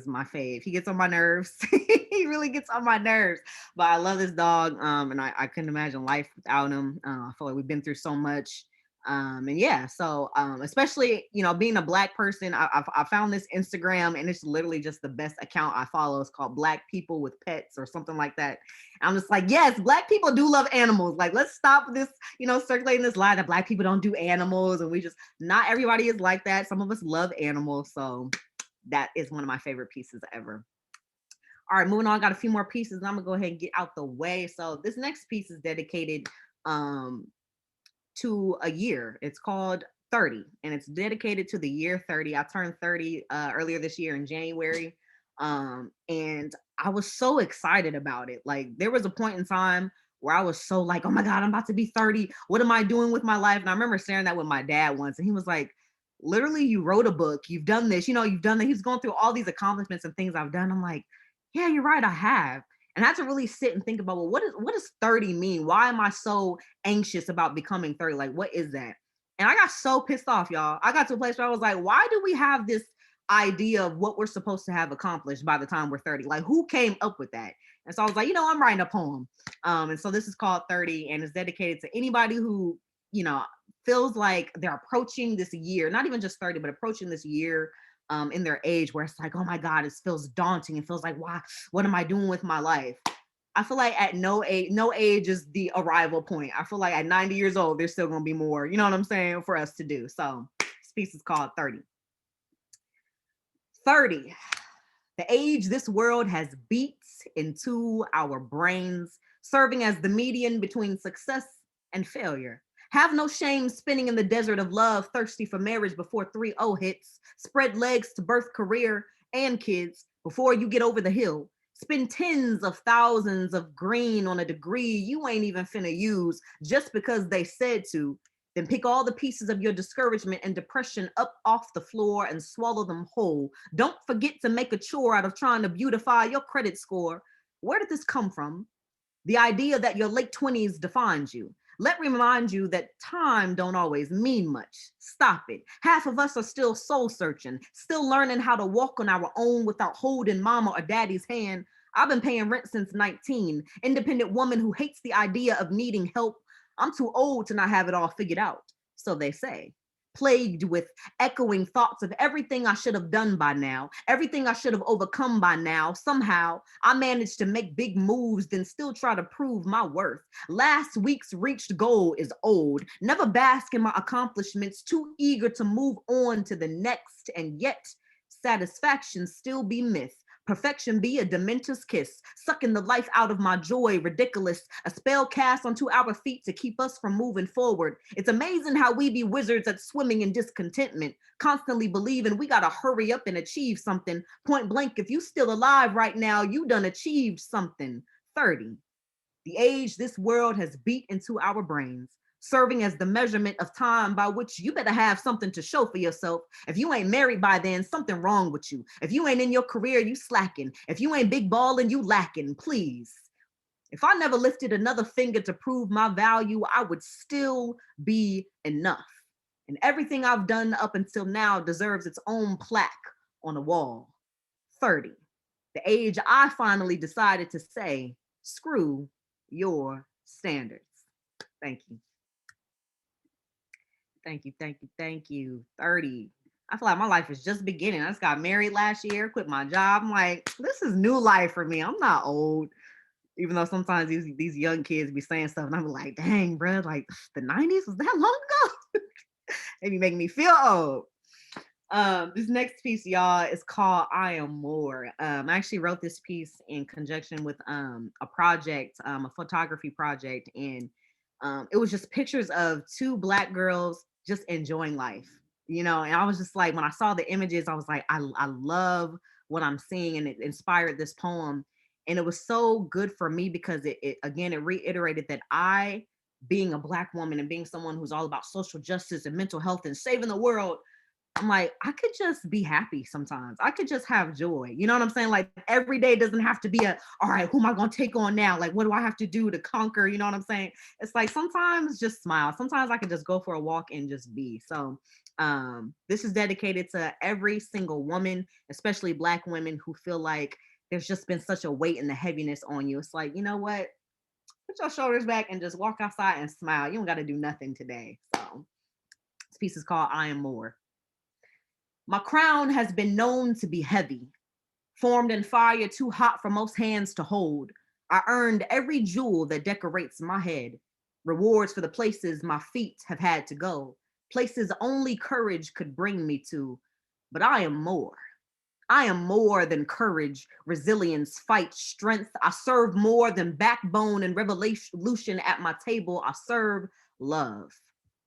my fave. He gets on my nerves. He really gets on my nerves. But I love this dog. And I couldn't imagine life without him. I feel like we've been through so much. And yeah, so especially, you know, being a Black person, I found this Instagram and it's literally just the best account I follow. It's called Black People with Pets or something like that. And I'm just like, yes, Black people do love animals. Like, let's stop this, you know, circulating this lie that Black people don't do animals. And not everybody is like that. Some of us love animals. So that is one of my favorite pieces ever. All right, moving on, got a few more pieces. And I'm gonna go ahead and get out the way. So this next piece is dedicated to a year. It's called 30 and it's dedicated to the year 30. I turned 30 earlier this year in January. And I was so excited about it. Like, there was a point in time where I was so like, oh my God, I'm about to be 30. What am I doing with my life? And I remember sharing that with my dad once and he was like, literally you wrote a book, you've done this, you've done that. He's going through all these accomplishments and things I've done. I'm like, yeah, you're right, I have. And I had to really sit and think about, well, what does 30 mean? Why am I so anxious about becoming 30? Like, what is that? And I got so pissed off, y'all. I got to a place where I was like, why do we have this idea of what we're supposed to have accomplished by the time we're 30? Like, who came up with that? And so I was like, I'm writing a poem. And so this is called 30, and it's dedicated to anybody who, feels like they're approaching this year, not even just 30, but approaching this year in their age where it's like, oh my God, it feels daunting. It feels like, why, what am I doing with my life? I feel like at no age is the arrival point. I feel like at 90 years old, there's still gonna be more, you know what I'm saying, for us to do. So this piece is called 30. 30, the age this world has beat into our brains, serving as the median between success and failure. Have no shame spinning in the desert of love, thirsty for marriage before 3-0 hits. Spread legs to birth career and kids before you get over the hill. Spend tens of thousands of green on a degree you ain't even finna use just because they said to. Then pick all the pieces of your discouragement and depression up off the floor and swallow them whole. Don't forget to make a chore out of trying to beautify your credit score. Where did this come from? The idea that your late 20s defines you. Let me remind you that time don't always mean much. Stop it. Half of us are still soul searching, still learning how to walk on our own without holding mama or daddy's hand. I've been paying rent since 19. Independent woman who hates the idea of needing help. I'm too old to not have it all figured out, so they say. Plagued with echoing thoughts of everything I should have done by now, everything I should have overcome by now. Somehow I managed to make big moves, then still try to prove my worth. Last week's reached goal is old. Never bask in my accomplishments, too eager to move on to the next, and yet satisfaction still be myth. Perfection be a dementor's kiss, sucking the life out of my joy, ridiculous. A spell cast onto our feet to keep us from moving forward. It's amazing how we be wizards at swimming in discontentment, constantly believing we gotta hurry up and achieve something. Point blank, if you still alive right now, you done achieved something. 30, the age this world has beat into our brains, serving as the measurement of time by which you better have something to show for yourself. If you ain't married by then, something wrong with you. If you ain't in your career, you slacking. If you ain't big balling, you lacking, please. If I never lifted another finger to prove my value, I would still be enough. And everything I've done up until now deserves its own plaque on a wall. 30, the age I finally decided to say, screw your standards. Thank you. Thank you, thank you, thank you. 30. I feel like my life is just beginning. I just got married last year, quit my job. I'm like, this is new life for me. I'm not old. Even though sometimes these young kids be saying stuff and I'm like, dang, bro, like the 90s was that long ago? They be making me feel old. This next piece, y'all, is called I Am More. I actually wrote this piece in conjunction with a project, a photography project, and it was just pictures of two Black girls just enjoying life, and I was just like, when I saw the images, I was like, I love what I'm seeing, and it inspired this poem. And it was so good for me because it reiterated that I, being a Black woman and being someone who's all about social justice and mental health and saving the world, I'm like, I could just be happy sometimes. I could just have joy. You know what I'm saying? Like every day doesn't have to be all right, who am I going to take on now? Like, what do I have to do to conquer? You know what I'm saying? It's like, sometimes just smile. Sometimes I could just go for a walk and just be. So this is dedicated to every single woman, especially Black women who feel like there's just been such a weight and the heaviness on you. It's like, you know what? Put your shoulders back and just walk outside and smile. You don't got to do nothing today. So this piece is called I Am More. My crown has been known to be heavy, formed in fire too hot for most hands to hold. I earned every jewel that decorates my head, rewards for the places my feet have had to go, places only courage could bring me to. But I am more. I am more than courage, resilience, fight, strength. I serve more than backbone and revolution at my table. I serve love.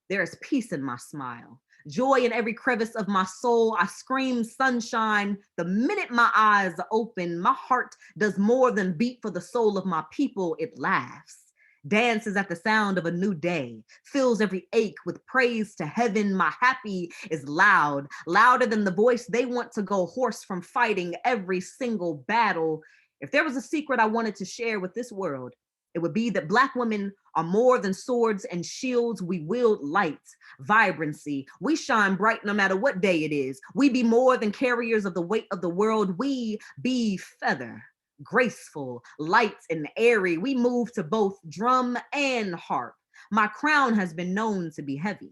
There is peace in my smile. Joy in every crevice of my soul. I scream sunshine. The minute my eyes are open, my heart does more than beat for the soul of my people. It laughs. dances at the sound of a new day, fills every ache with praise to heaven. My happy is loud, louder than the voice they want to go hoarse from fighting every single battle. If there was a secret I wanted to share with this world, it would be that Black women are more than swords and shields. We wield light, vibrancy. We shine bright no matter what day it is. We be more than carriers of the weight of the world. We be feather, graceful, light and airy. We move to both drum and harp. My crown has been known to be heavy,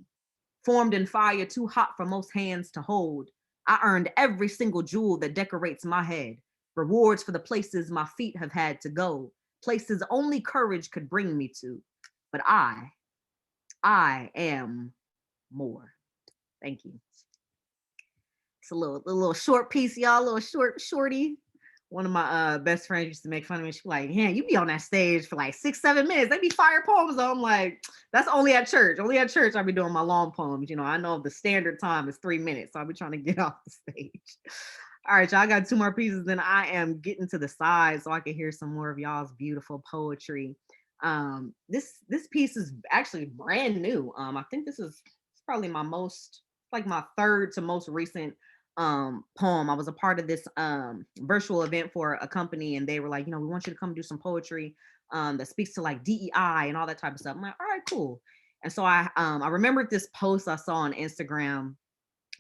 formed in fire too hot for most hands to hold. I earned every single jewel that decorates my head, rewards for the places my feet have had to go, places only courage could bring me to. But I am more. Thank you. It's a little short piece, y'all, a little shorty. One of my best friends used to make fun of me. She's like, yeah, you be on that stage for like 6-7 minutes. They be fire poems. I'm like, that's only at church. Only at church I'll be doing my long poems. You know, I know the standard time is 3 minutes, so I'll be trying to get off the stage. All right, y'all, I got 2 more pieces, then I am getting to the side so I can hear some more of y'all's beautiful poetry. This piece is actually brand new. I think this is probably my third to most recent poem. I was a part of this virtual event for a company, and they were like, you know, we want you to come do some poetry that speaks to like DEI and all that type of stuff. I'm like, all right, cool. And so I remembered this post I saw on Instagram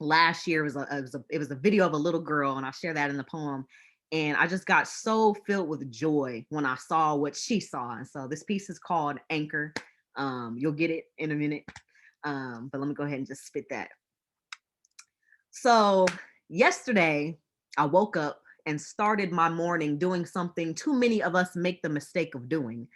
last year. It was a video of a little girl, and I share that in the poem. And I just got so filled with joy when I saw what she saw. And so this piece is called Anchor. You'll get it in a minute. But let me go ahead and just spit that. So yesterday, I woke up and started my morning doing something too many of us make the mistake of doing.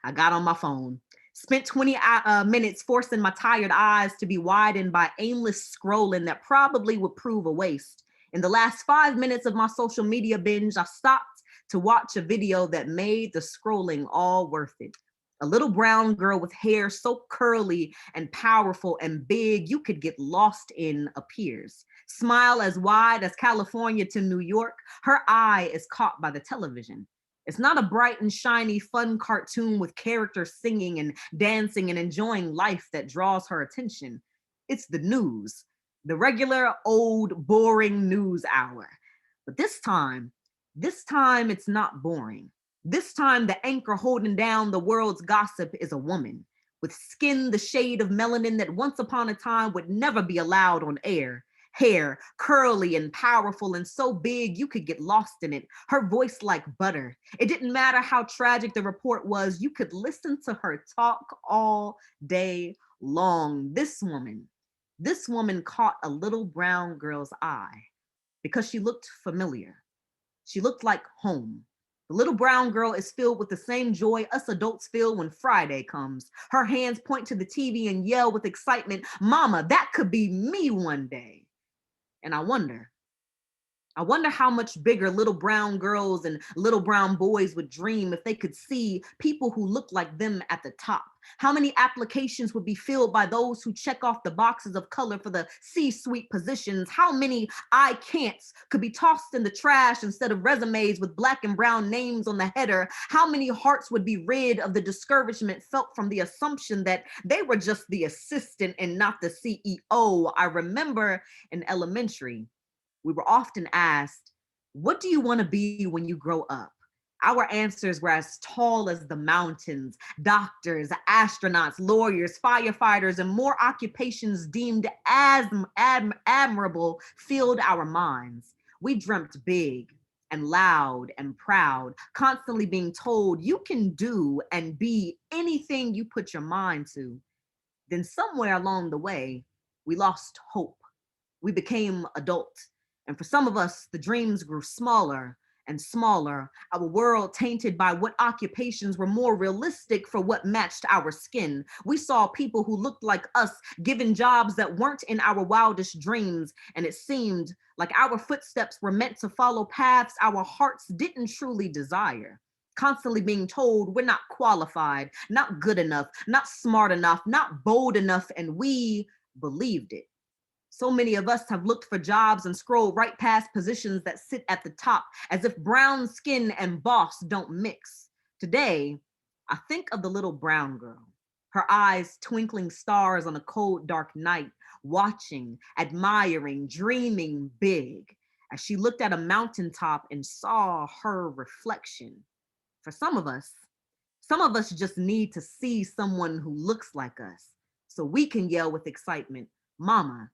I got on my phone, spent 20 minutes forcing my tired eyes to be widened by aimless scrolling that probably would prove a waste. In the last 5 minutes of my social media binge, I stopped to watch a video that made the scrolling all worth it. A little brown girl with hair so curly and powerful and big you could get lost in appears. Smile as wide as California to New York, her eye is caught by the television. It's not a bright and shiny fun cartoon with characters singing and dancing and enjoying life that draws her attention. It's the news, the regular old boring news hour. But this time it's not boring. This time, the anchor holding down the world's gossip is a woman with skin the shade of melanin that once upon a time would never be allowed on air. Hair, curly and powerful and so big you could get lost in it. Her voice like butter. It didn't matter how tragic the report was, you could listen to her talk all day long. This woman caught a little brown girl's eye because she looked familiar. She looked like home. The little brown girl is filled with the same joy us adults feel when Friday comes. Her hands point to the TV and yell with excitement, "Mama, that could be me one day." And I wonder how much bigger little brown girls and little brown boys would dream if they could see people who look like them at the top. How many applications would be filled by those who check off the boxes of color for the C-suite positions? How many I can'ts could be tossed in the trash instead of resumes with black and brown names on the header? How many hearts would be rid of the discouragement felt from the assumption that they were just the assistant and not the CEO? I remember in elementary, we were often asked, what do you want to be when you grow up? Our answers were as tall as the mountains: doctors, astronauts, lawyers, firefighters, and more occupations deemed as admirable filled our minds. We dreamt big and loud and proud, constantly being told you can do and be anything you put your mind to. Then somewhere along the way, we lost hope. We became adults. And for some of us, the dreams grew smaller and smaller, our world tainted by what occupations were more realistic for what matched our skin. We saw people who looked like us given jobs that weren't in our wildest dreams, and it seemed like our footsteps were meant to follow paths our hearts didn't truly desire. Constantly being told we're not qualified, not good enough, not smart enough, not bold enough, and we believed it. So many of us have looked for jobs and scrolled right past positions that sit at the top, as if brown skin and boss don't mix. Today, I think of the little brown girl, her eyes twinkling stars on a cold, dark night, watching, admiring, dreaming big, as she looked at a mountaintop and saw her reflection. For some of us just need to see someone who looks like us so we can yell with excitement, Mama,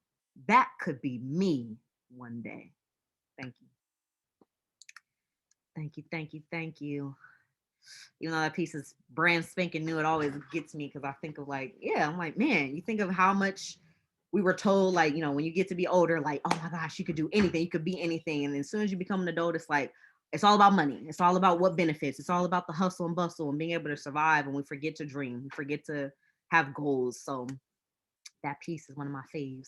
that could be me one day. Thank you. Thank you, thank you, thank you. Even though that piece is brand spanking new, it always gets me because I think of like, yeah, I'm like, man, you think of how much we were told, like, you know, when you get to be older, like, oh my gosh, you could do anything, you could be anything. And as soon as you become an adult, it's like, it's all about money. It's all about what benefits. It's all about the hustle and bustle and being able to survive. And we forget to dream. We forget to have goals. So that piece is one of my faves.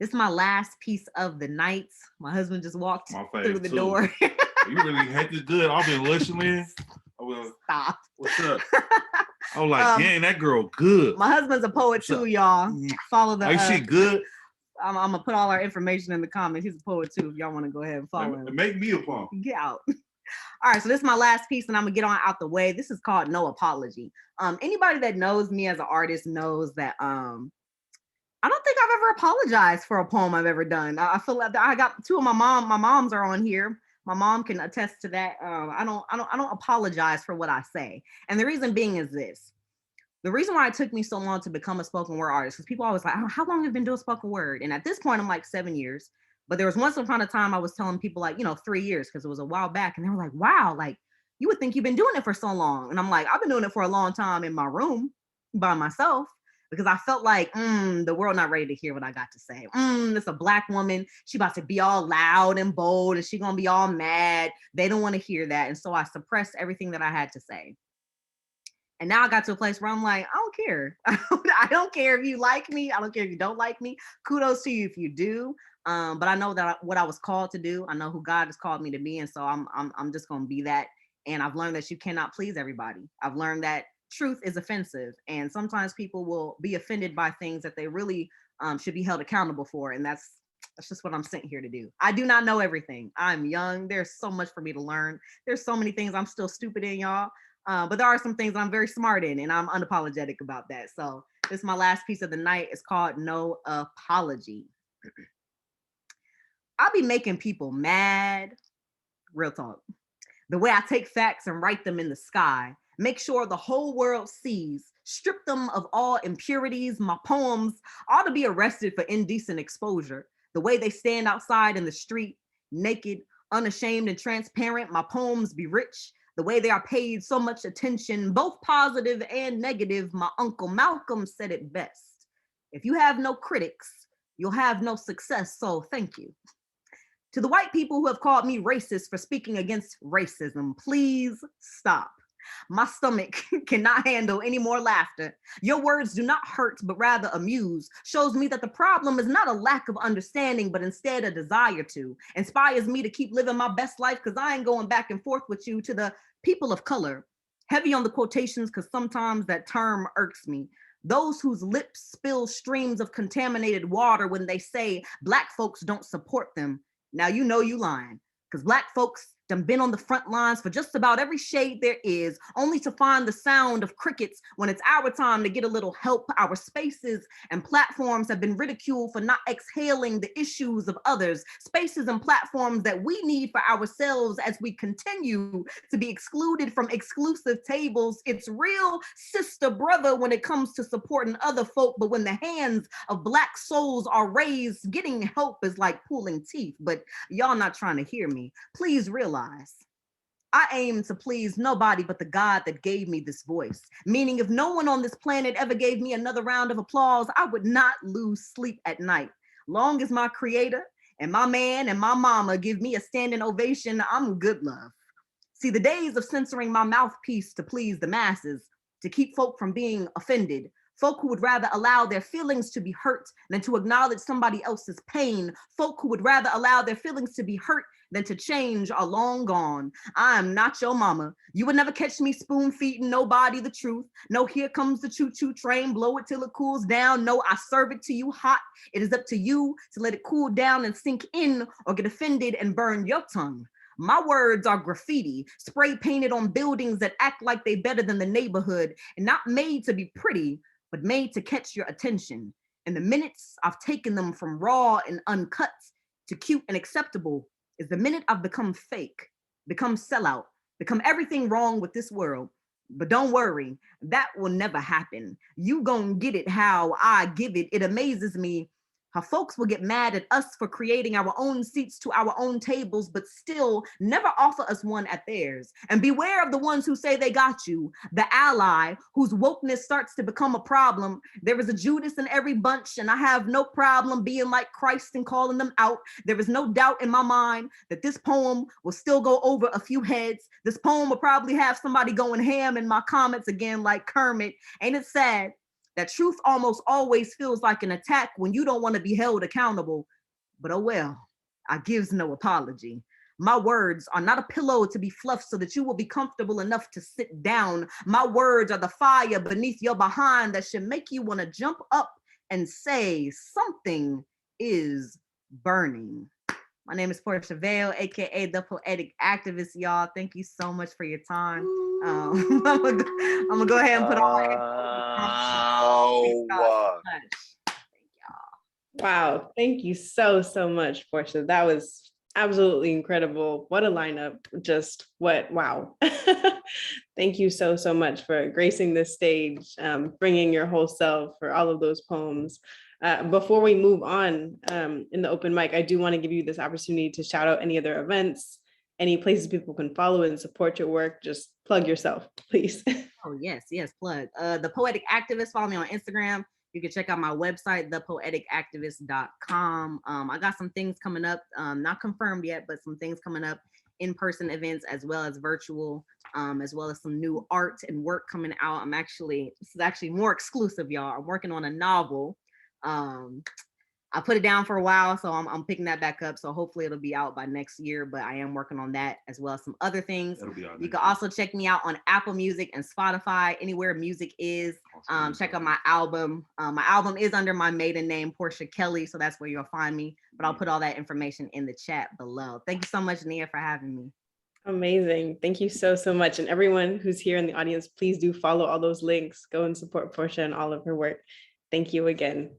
This is my last piece of the night. My husband just walked through the door. You really hectic good. I've been listening. Stop. What's up? I was like, dang, that girl good. My husband's a poet too, y'all. Follow the. Is she good? I'm gonna put all our information in the comments. He's a poet too. If y'all want to go ahead and follow him. Make me a poem. Get out. All right, so this is my last piece, and I'm gonna get on out the way. This is called No Apology. Anybody that knows me as an artist knows that I don't think I've ever apologized for a poem I've ever done. I feel like I got two of my moms are on here. My mom can attest to that. I don't apologize for what I say. And the reason being is this. The reason why it took me so long to become a spoken word artist, because people always like, oh, how long have you been doing spoken word? And at this point, I'm like 7 years. But there was once upon a time I was telling people like, 3 years, because it was a while back. And they were like, wow, like you would think you've been doing it for so long. And I'm like, I've been doing it for a long time in my room by myself. Because I felt like, the world not ready to hear what I got to say. It's a Black woman. She about to be all loud and bold and she gonna be all mad. They don't want to hear that. And so I suppressed everything that I had to say. And now I got to a place where I'm like, I don't care. I don't care if you like me. I don't care if you don't like me. Kudos to you if you do. But I know that what I was called to do. I know who God has called me to be. And so I'm just gonna be that. And I've learned that you cannot please everybody. I've learned that truth is offensive, and sometimes people will be offended by things that they really should be held accountable for, and that's just what I'm sent here to do. I do not know everything. I'm young. There's so much for me to learn. There's so many things I'm still stupid in, y'all, but there are some things I'm very smart in, and I'm unapologetic about that. So this is my last piece of the night. It's called No Apology. I'll be making people mad, real talk, the way I take facts and write them in the sky. Make sure the whole world sees, strip them of all impurities. My poems ought to be arrested for indecent exposure. The way they stand outside in the street, naked, unashamed and transparent. My poems be rich. The way they are paid so much attention, both positive and negative. My Uncle Malcolm said it best. If you have no critics, you'll have no success. So thank you. To the white people who have called me racist for speaking against racism, please stop. My stomach cannot handle any more laughter. Your words do not hurt, but rather amuse. Shows me that the problem is not a lack of understanding, but instead a desire to. Inspires me to keep living my best life because I ain't going back and forth with you. To the people of color, heavy on the quotations because sometimes that term irks me. Those whose lips spill streams of contaminated water when they say Black folks don't support them. Now you know you lying, because Black folks done been on the front lines for just about every shade there is, only to find the sound of crickets when it's our time to get a little help. Our spaces and platforms have been ridiculed for not exhaling the issues of others, spaces and platforms that we need for ourselves as we continue to be excluded from exclusive tables. It's real sister brother when it comes to supporting other folk, but when the hands of Black souls are raised, getting help is like pulling teeth. But y'all not trying to hear me. Please realize I aim to please nobody but the God that gave me this voice. Meaning if no one on this planet ever gave me another round of applause, I would not lose sleep at night. Long as my creator and my man and my mama give me a standing ovation, I'm good love. See, the days of censoring my mouthpiece to please the masses, to keep folk from being offended, folk who would rather allow their feelings to be hurt than to acknowledge somebody else's pain, folk who would rather allow their feelings to be hurt than to change are long gone. I am not your mama. You would never catch me spoon feeding nobody the truth. No, here comes the choo-choo train, blow it till it cools down. No, I serve it to you hot. It is up to you to let it cool down and sink in or get offended and burn your tongue. My words are graffiti, spray painted on buildings that act like they better than the neighborhood, and not made to be pretty, but made to catch your attention. And the minutes I've taken them from raw and uncut to cute and acceptable is the minute I've become fake, become sellout, become everything wrong with this world. But don't worry, that will never happen. You gon' get it how I give it. It amazes me how folks will get mad at us for creating our own seats to our own tables, but still never offer us one at theirs. And beware of the ones who say they got you, the ally whose wokeness starts to become a problem. There is a Judas in every bunch, and I have no problem being like Christ and calling them out. There is no doubt in my mind that this poem will still go over a few heads. This poem will probably have somebody going ham in my comments again like Kermit. Ain't it sad that truth almost always feels like an attack when you don't want to be held accountable? But oh well, I gives no apology. My words are not a pillow to be fluffed so that you will be comfortable enough to sit down. My words are the fire beneath your behind that should make you want to jump up and say something is burning. My name is Porsche Veu, aka the Poetic Activist, y'all. Thank you so much for your time. I'm gonna go ahead and put Wow, thank you so much, Porsche. That was absolutely incredible. What a lineup. Just what, wow. Thank you so much for gracing this stage, bringing your whole self for all of those poems. Before we move on in the open mic, I do want to give you this opportunity to shout out any other events, any places people can follow and support your work. Just plug yourself, please. Oh, yes, plug. The Poetic Activist, follow me on Instagram. You can check out my website, thepoeticactivist.com. I got some things coming up, not confirmed yet, but some things coming up, in-person events as well as virtual, as well as some new art and work coming out. This is actually more exclusive, y'all. I'm working on a novel. I put it down for a while, so I'm picking that back up. So hopefully it'll be out by next year, but I am working on that as well as some other things. You can also check me out on Apple Music and Spotify, anywhere music is. Check out my album. My album is under my maiden name, Porsche Kelly, so that's where you'll find me. But I'll put all that information in the chat below. Thank you so much, Nia, for having me. Amazing. Thank you so much. And everyone who's here in the audience, please do follow all those links. Go and support Porsche and all of her work. Thank you again.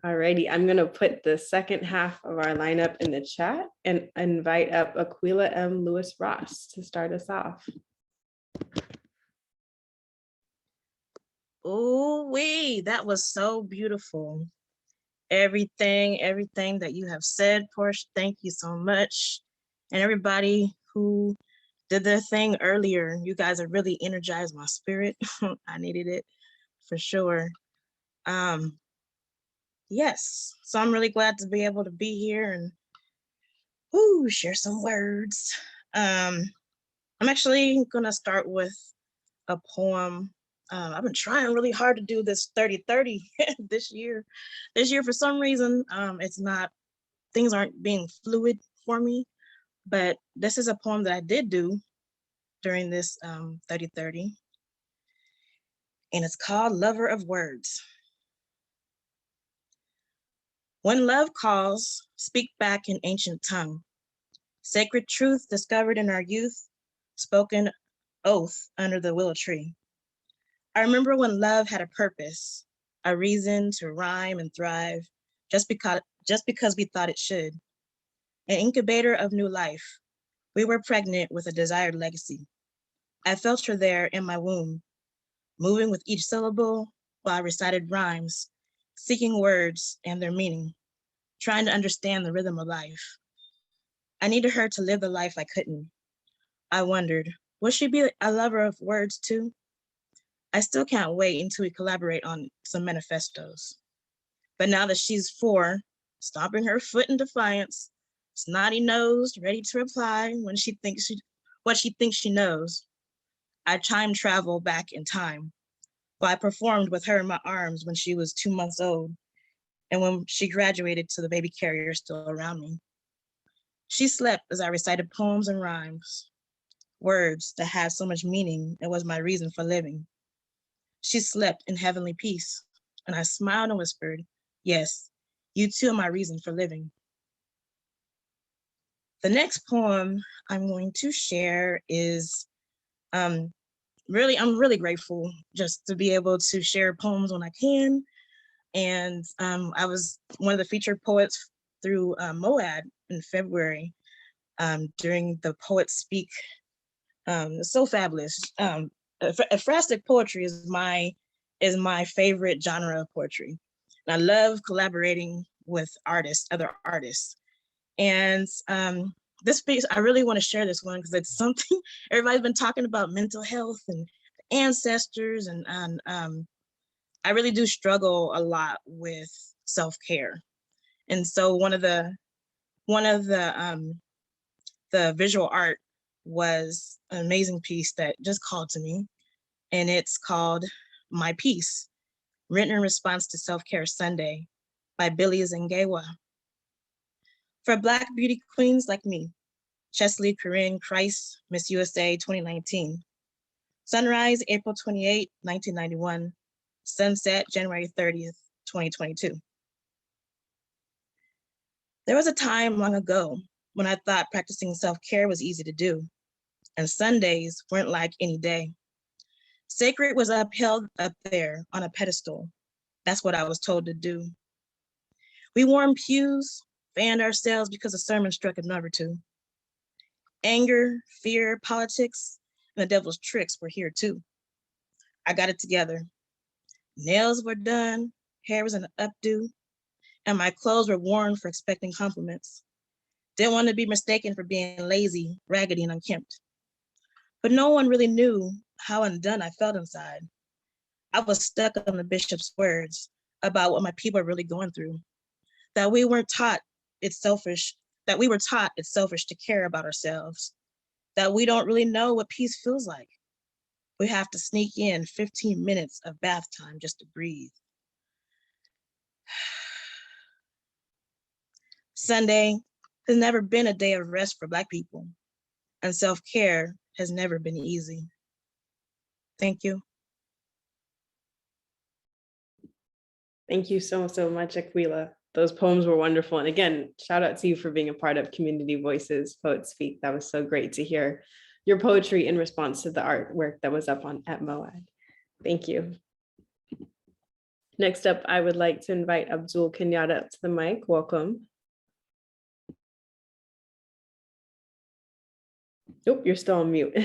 Alrighty, I'm going to put the second half of our lineup in the chat and invite up Aquila M. Lewis Ross to start us off. Oh, that was so beautiful. Everything that you have said, Porsche, thank you so much. And everybody who did their thing earlier, you guys have really energized my spirit. I needed it for sure. Yes, so I'm really glad to be able to be here and share some words. I'm actually gonna start with a poem. I've been trying really hard to do this 30-30 this year. This year, for some reason, things aren't being fluid for me, but this is a poem that I did do during this 30-30, and it's called Lover of Words. When love calls, speak back in ancient tongue. Sacred truth discovered in our youth, spoken oath under the willow tree. I remember when love had a purpose, a reason to rhyme and thrive, just because we thought it should. An incubator of new life. We were pregnant with a desired legacy. I felt her there in my womb, moving with each syllable while I recited rhymes, seeking words and their meaning, trying to understand the rhythm of life. I needed her to live the life I couldn't. I wondered, will she be a lover of words too? I still can't wait until we collaborate on some manifestos. But now that she's 4, stomping her foot in defiance, snotty-nosed, ready to reply when what she thinks she knows, I time travel back in time. Well, I performed with her in my arms when she was 2 months old, and when she graduated to the baby carrier still around me. She slept as I recited poems and rhymes, words that had so much meaning and was my reason for living. She slept in heavenly peace, and I smiled and whispered, yes, you too are my reason for living. The next poem I'm going to share is I'm really grateful just to be able to share poems when I can. And I was one of the featured poets through MOAD in February during the Poet Speak. So fabulous. Ekphrastic poetry is my favorite genre of poetry. And I love collaborating with other artists. And this piece, I really want to share this one because it's something everybody's been talking about, mental health and ancestors, and I really do struggle a lot with self-care. And so one of the visual art was an amazing piece that just called to me, and it's called My Piece, written in response to Self-Care Sunday by Billy Zengewa. For Black beauty queens like me, Chesley Corinne Christ, Miss USA 2019. Sunrise, April 28, 1991. Sunset, January 30th, 2022. There was a time long ago when I thought practicing self-care was easy to do, and Sundays weren't like any day. Sacred was upheld up there on a pedestal. That's what I was told to do. We warmed pews, fanned ourselves because the sermon struck a nerve or two. Anger, fear, politics, and the devil's tricks were here too. I got it together. Nails were done, hair was an updo, and my clothes were worn for expecting compliments. Didn't want to be mistaken for being lazy, raggedy, and unkempt. But no one really knew how undone I felt inside. I was stuck on the bishop's words about what my people are really going through, that we were taught it's selfish to care about ourselves, that we don't really know what peace feels like. We have to sneak in 15 minutes of bath time just to breathe. Sunday has never been a day of rest for Black people, and self-care has never been easy. Thank you. Thank you so much, Aquila. Those poems were wonderful. And again, shout out to you for being a part of Community Voices Poet Speak. That was so great to hear your poetry in response to the artwork that was up at MOAD. Thank you. Next up, I would like to invite Abdul Kenyatta up to the mic. Welcome. Nope, you're still on mute.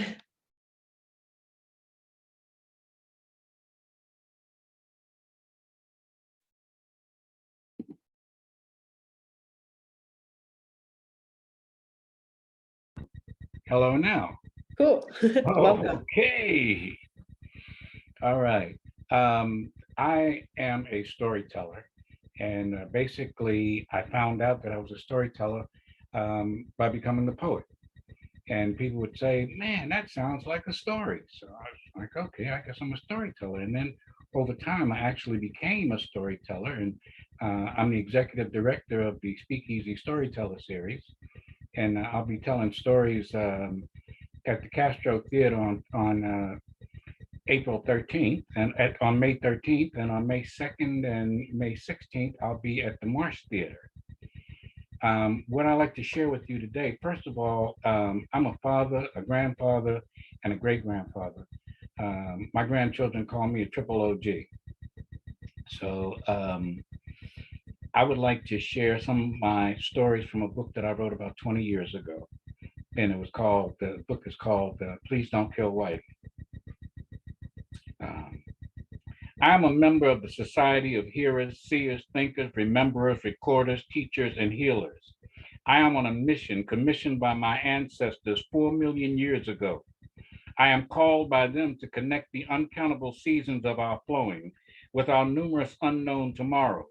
Hello now. Cool. Welcome. Okay. All right. I am a storyteller, and basically I found out that I was a storyteller by becoming the poet. And people would say, man, that sounds like a story. So I was like, okay, I guess I'm a storyteller. And then over time, I actually became a storyteller, and I'm the executive director of the Speakeasy Storyteller series. And I'll be telling stories at the Castro Theater on April 13th, and on May 13th, and on May 2nd and May 16th, I'll be at the Marsh Theater. What I'd like to share with you today, first of all, I'm a father, a grandfather, and a great-grandfather. My grandchildren call me a triple OG. So I would like to share some of my stories from a book that I wrote about 20 years ago. And the book is called Please Don't Kill White. I'm a member of the Society of Hearers, Seers, Thinkers, Rememberers, Recorders, Teachers, and Healers. I am on a mission commissioned by my ancestors 4 million years ago. I am called by them to connect the uncountable seasons of our flowing with our numerous unknown tomorrows.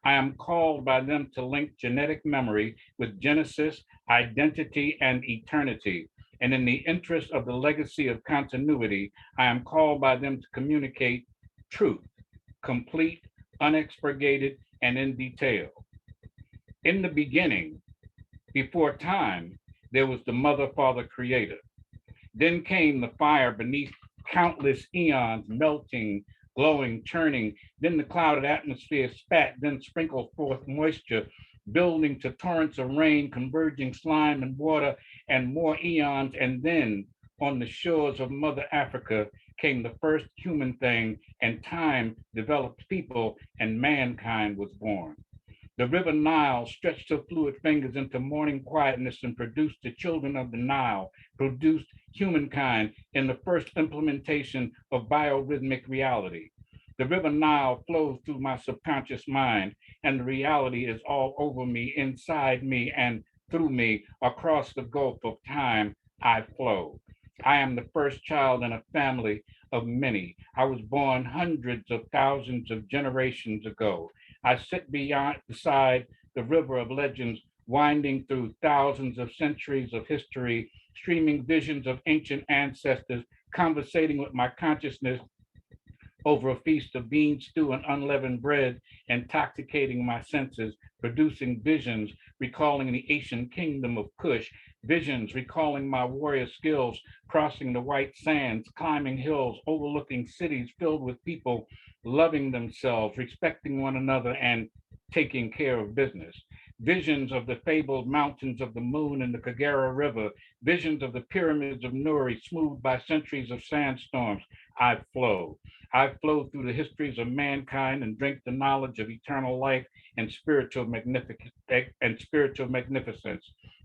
I am called by them to link genetic memory with genesis, identity, and eternity. And in the interest of the legacy of continuity, I am called by them to communicate truth, complete, unexpurgated, and in detail. In the beginning, before time, there was the Mother, Father, Creator. Then came the fire beneath countless eons, melting, glowing, churning. Then the clouded atmosphere spat, then sprinkled forth moisture. building to torrents of rain, converging slime and water and more eons. And then on the shores of Mother Africa came the first human thing, and time developed people, and mankind was born. The river Nile stretched her fluid fingers into morning quietness and produced the children of the Nile, produced humankind in the first implementation of biorhythmic reality. The river Nile flows through my subconscious mind, and the reality is all over me, inside me, and through me. Across the gulf of time, I flow. I am the first child in a family of many. I was born hundreds of thousands of generations ago. I sit beside the river of legends, winding through thousands of centuries of history, streaming visions of ancient ancestors, conversating with my consciousness over a feast of bean stew and unleavened bread, intoxicating my senses, producing visions, recalling the ancient kingdom of Kush, visions, recalling my warrior skills, crossing the white sands, climbing hills, overlooking cities filled with people loving themselves, respecting one another, and taking care of business. Visions of the fabled mountains of the moon and the Kagera River, visions of the pyramids of Nuri, smoothed by centuries of sandstorms. I flow. I flow through the histories of mankind and drink the knowledge of eternal life and spiritual magnificence.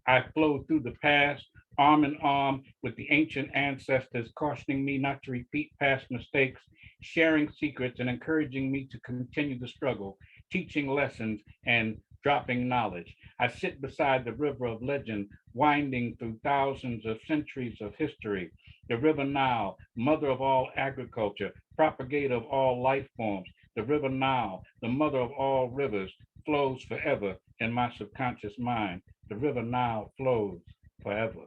I flow through the past, arm in arm with the ancient ancestors, cautioning me not to repeat past mistakes, sharing secrets and encouraging me to continue the struggle, teaching lessons and dropping knowledge. I sit beside the river of legend, winding through thousands of centuries of history. The river Nile, mother of all agriculture, propagator of all life forms. The river Nile, the mother of all rivers, flows forever in my subconscious mind. The river Nile flows forever.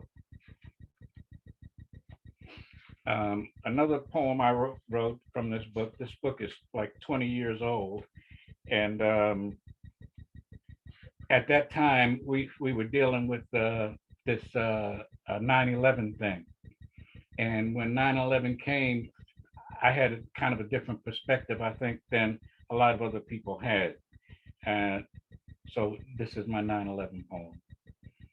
Another poem I wrote from this book is like 20 years old. And at that time, we were dealing with this 9/11 thing. And when 9/11 came, I had a kind of a different perspective, I think, than a lot of other people had. So this is my 9/11 poem.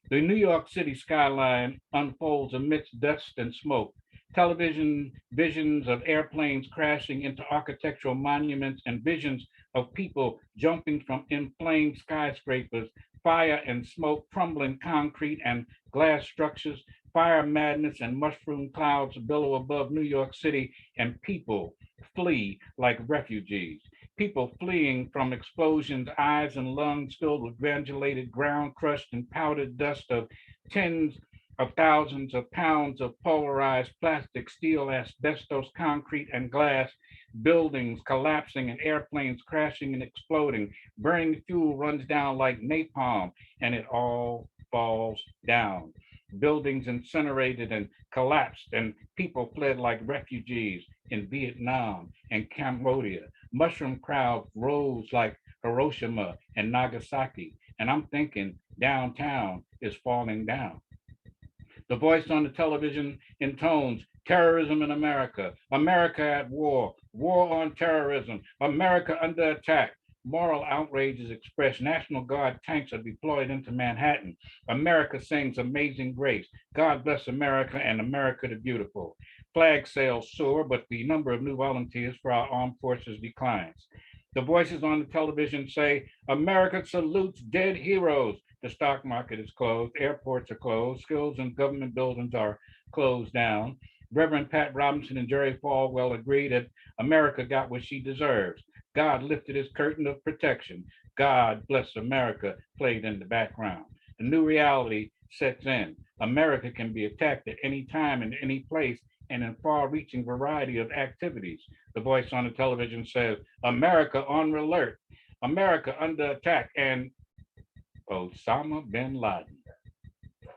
The New York City skyline unfolds amidst dust and smoke. Television visions of airplanes crashing into architectural monuments and visions of people jumping from inflamed skyscrapers, fire and smoke, crumbling concrete and glass structures, fire madness and mushroom clouds billow above New York City, and people flee like refugees. People fleeing from explosions, eyes and lungs filled with granulated ground, crushed and powdered dust of tens of thousands of pounds of polarized plastic, steel, asbestos, concrete, and glass, buildings collapsing and airplanes crashing and exploding. Burning fuel runs down like napalm, and it all falls down. Buildings incinerated and collapsed, and people fled like refugees in Vietnam and Cambodia. Mushroom crowds rose like Hiroshima and Nagasaki, and I'm thinking downtown is falling down. The voice on the television intones terrorism in America, America at war, war on terrorism, America under attack. Moral outrage is expressed. National Guard tanks are deployed into Manhattan. America sings Amazing Grace. God bless America and America the Beautiful. Flag sales soar, but the number of new volunteers for our armed forces declines. The voices on the television say, America salutes dead heroes. The stock market is closed, airports are closed, schools and government buildings are closed down. Reverend Pat Robinson and Jerry Falwell agree that America got what she deserves. God lifted his curtain of protection. God bless America played in the background. The new reality sets in. America can be attacked at any time in any place and in far-reaching variety of activities. The voice on the television says, America on alert, America under attack, and Osama bin Laden.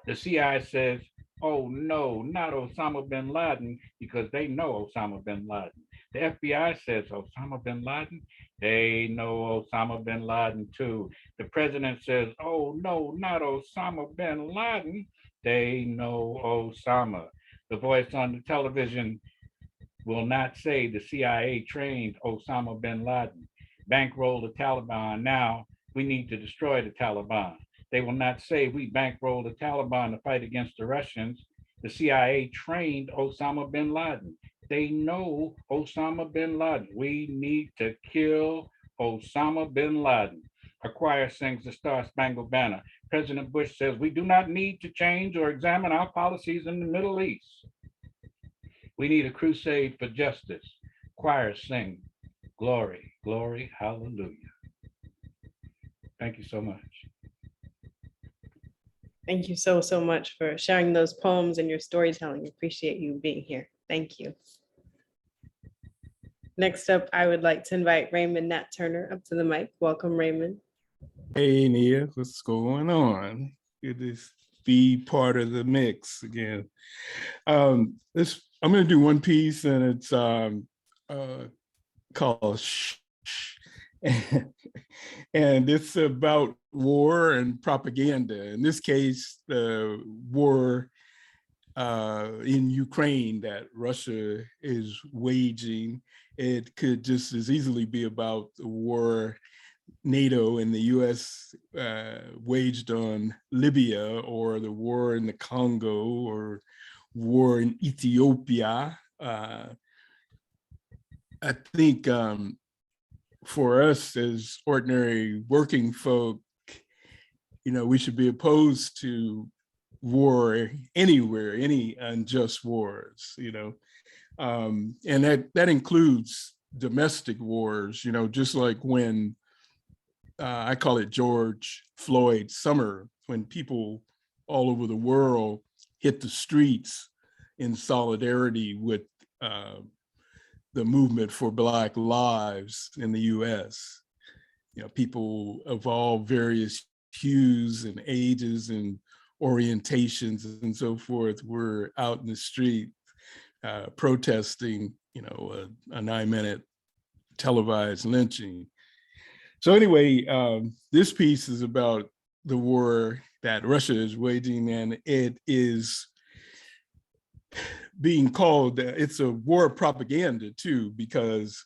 The CIA says, oh no, not Osama bin Laden, because they know Osama bin Laden. The FBI says Osama bin Laden, they know Osama bin Laden too. The president says, oh no, not Osama bin Laden, they know Osama. The voice on the television will not say the CIA trained Osama bin Laden. Bankroll the Taliban now. we need to destroy the Taliban. They will not say we bankroll the Taliban to fight against the Russians. The CIA trained Osama bin Laden. They know Osama bin Laden. We need to kill Osama bin Laden. A choir sings the Star Spangled Banner. President Bush says we do not need to change or examine our policies in the Middle East. We need a crusade for justice. Choirs sing, glory, glory, hallelujah. Thank you so much. Thank you so, so much for sharing those poems and your storytelling. Appreciate you being here. Thank you. Next up, I would like to invite Raymond Nat Turner up to the mic. Welcome, Raymond. Hey, Nia, what's going on? Good to be part of the mix again. I'm going to do one piece, and it's called Shh. And it's about war and propaganda. In this case, the war in Ukraine that Russia is waging. It could just as easily be about the war NATO and the US waged on Libya, or the war in the Congo, or war in Ethiopia. I think for us as ordinary working folk, we should be opposed to war anywhere, any unjust wars, and that includes domestic wars, just like when I call it George Floyd summer, when people all over the world hit the streets in solidarity with the movement for Black lives in the US. People of all various hues and ages and orientations and so forth were out in the street protesting, a 9-minute televised lynching. So anyway, this piece is about the war that Russia is waging, and it is being called, it's a war of propaganda too, because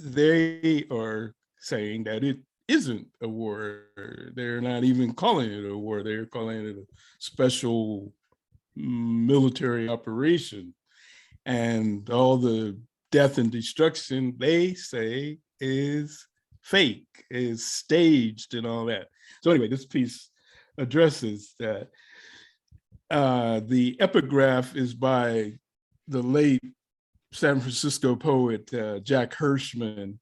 they are saying that it isn't a war. They're not even calling it a war. They're calling it a special military operation. And all the death and destruction, they say, is fake, is staged and all that. So anyway, this piece addresses that. The epigraph is by the late San Francisco poet Jack Hirschman,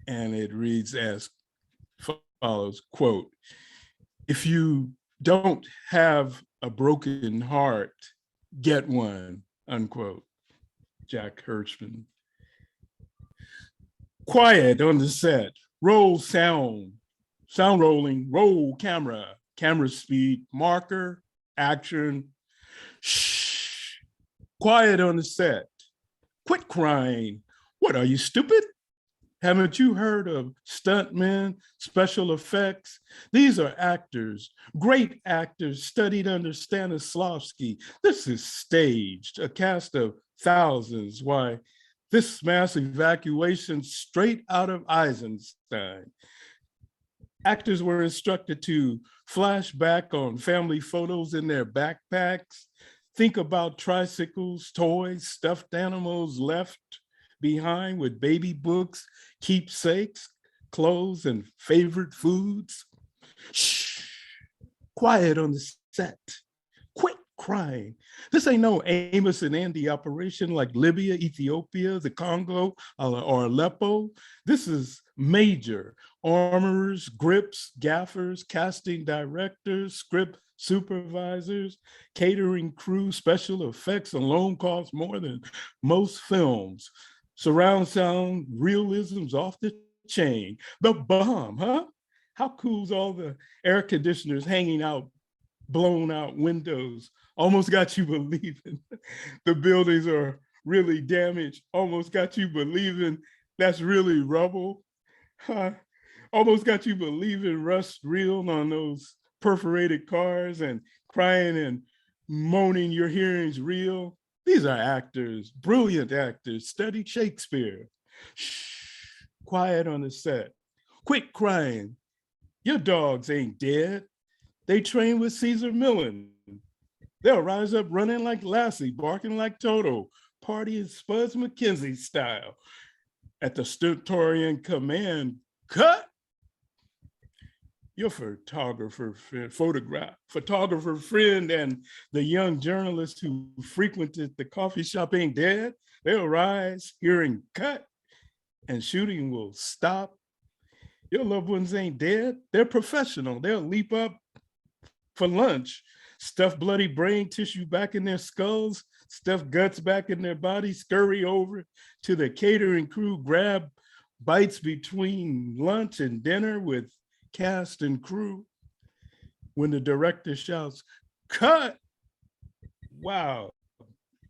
and it reads as follows, quote, "If you don't have a broken heart, get one," unquote. Jack Hirschman. Quiet on the set, roll sound rolling, roll camera speed, marker, action. Shh, quiet on the set. Quit crying. What, are you stupid? Haven't you heard of stuntmen, special effects? These are actors, great actors studied under Stanislavski. This is staged, a cast of thousands. Why, this mass evacuation straight out of Eisenstein. Actors were instructed to flash back on family photos in their backpacks, think about tricycles, toys, stuffed animals left behind with baby books, keepsakes, clothes, and favorite foods. Shh, quiet on the set. Quit crying. This ain't no Amos and Andy operation like Libya, Ethiopia, the Congo, or Aleppo. This is major. Armorers, grips, gaffers, casting directors, script supervisors, catering crew, special effects alone cost more than most films. Surround sound, realism's off the chain. The bomb, huh? How cool's all the air conditioners hanging out, blown out windows? Almost got you believing the buildings are really damaged. Almost got you believing that's really rubble. Huh? Almost got you believing rust real on those perforated cars and crying and moaning your hearing's real. These are actors, brilliant actors, studied Shakespeare. Shh, quiet on the set. Quit crying. Your dogs ain't dead. They train with Caesar Millen. They'll rise up running like Lassie, barking like Toto, partying Spuds McKenzie style. At the Stentorian command, cut. Your photographer friend and the young journalist who frequented the coffee shop ain't dead. They'll rise, hearing cut, and shooting will stop. Your loved ones ain't dead. They're professional. They'll leap up for lunch, stuff bloody brain tissue back in their skulls, stuff guts back in their bodies, scurry over to the catering crew, grab bites between lunch and dinner with cast and crew. When the director shouts, cut! Wow,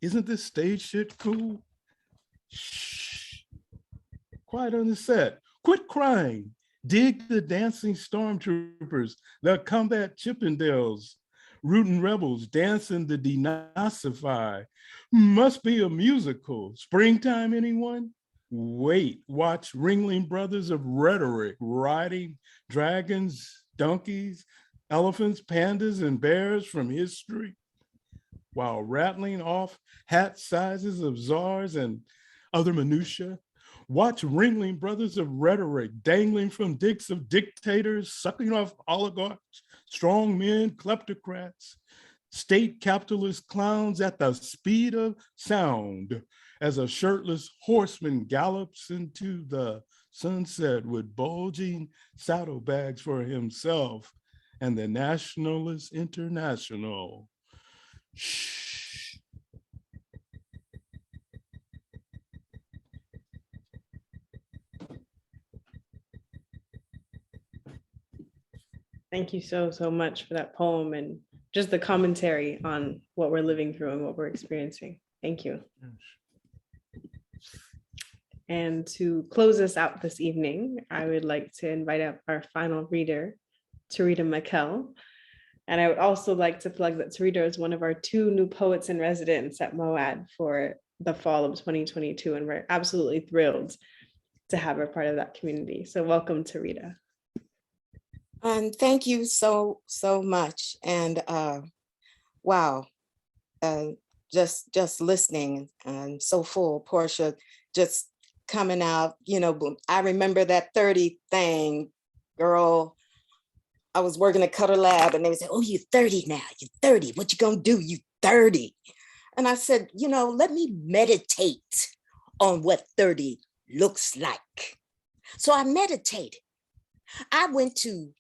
isn't this stage shit cool? Shh, quiet on the set. Quit crying. Dig the dancing stormtroopers, the combat Chippendales, rootin' rebels dancing the denazify. Must be a musical. Springtime, anyone? Wait, watch Ringling Brothers of Rhetoric riding dragons, donkeys, elephants, pandas, and bears from history while rattling off hat sizes of czars and other minutiae. Watch Ringling Brothers of Rhetoric dangling from dicks of dictators, sucking off oligarchs, strong men, kleptocrats, state capitalist clowns at the speed of sound as a shirtless horseman gallops into the sunset with bulging saddlebags for himself and the Nationalist International. Shh. Thank you so much for that poem and just the commentary on what we're living through and what we're experiencing. Thank you. And to close us out this evening, I would like to invite up our final reader, Rita Mackel. And I would also like to plug that Rita is one of our 2 new poets in residence at MOAD for the fall of 2022. And we're absolutely thrilled to have her part of that community. So welcome, Rita. And thank you so much. And wow, just listening and so full. Portia just coming out, you know, I remember that 30 thing, girl. I was working at Cutter Lab and they would say, oh, you're 30 now, you're 30. What you gonna do? You 30. And I said, you know, let me meditate on what 30 looks like. So I meditated. I went to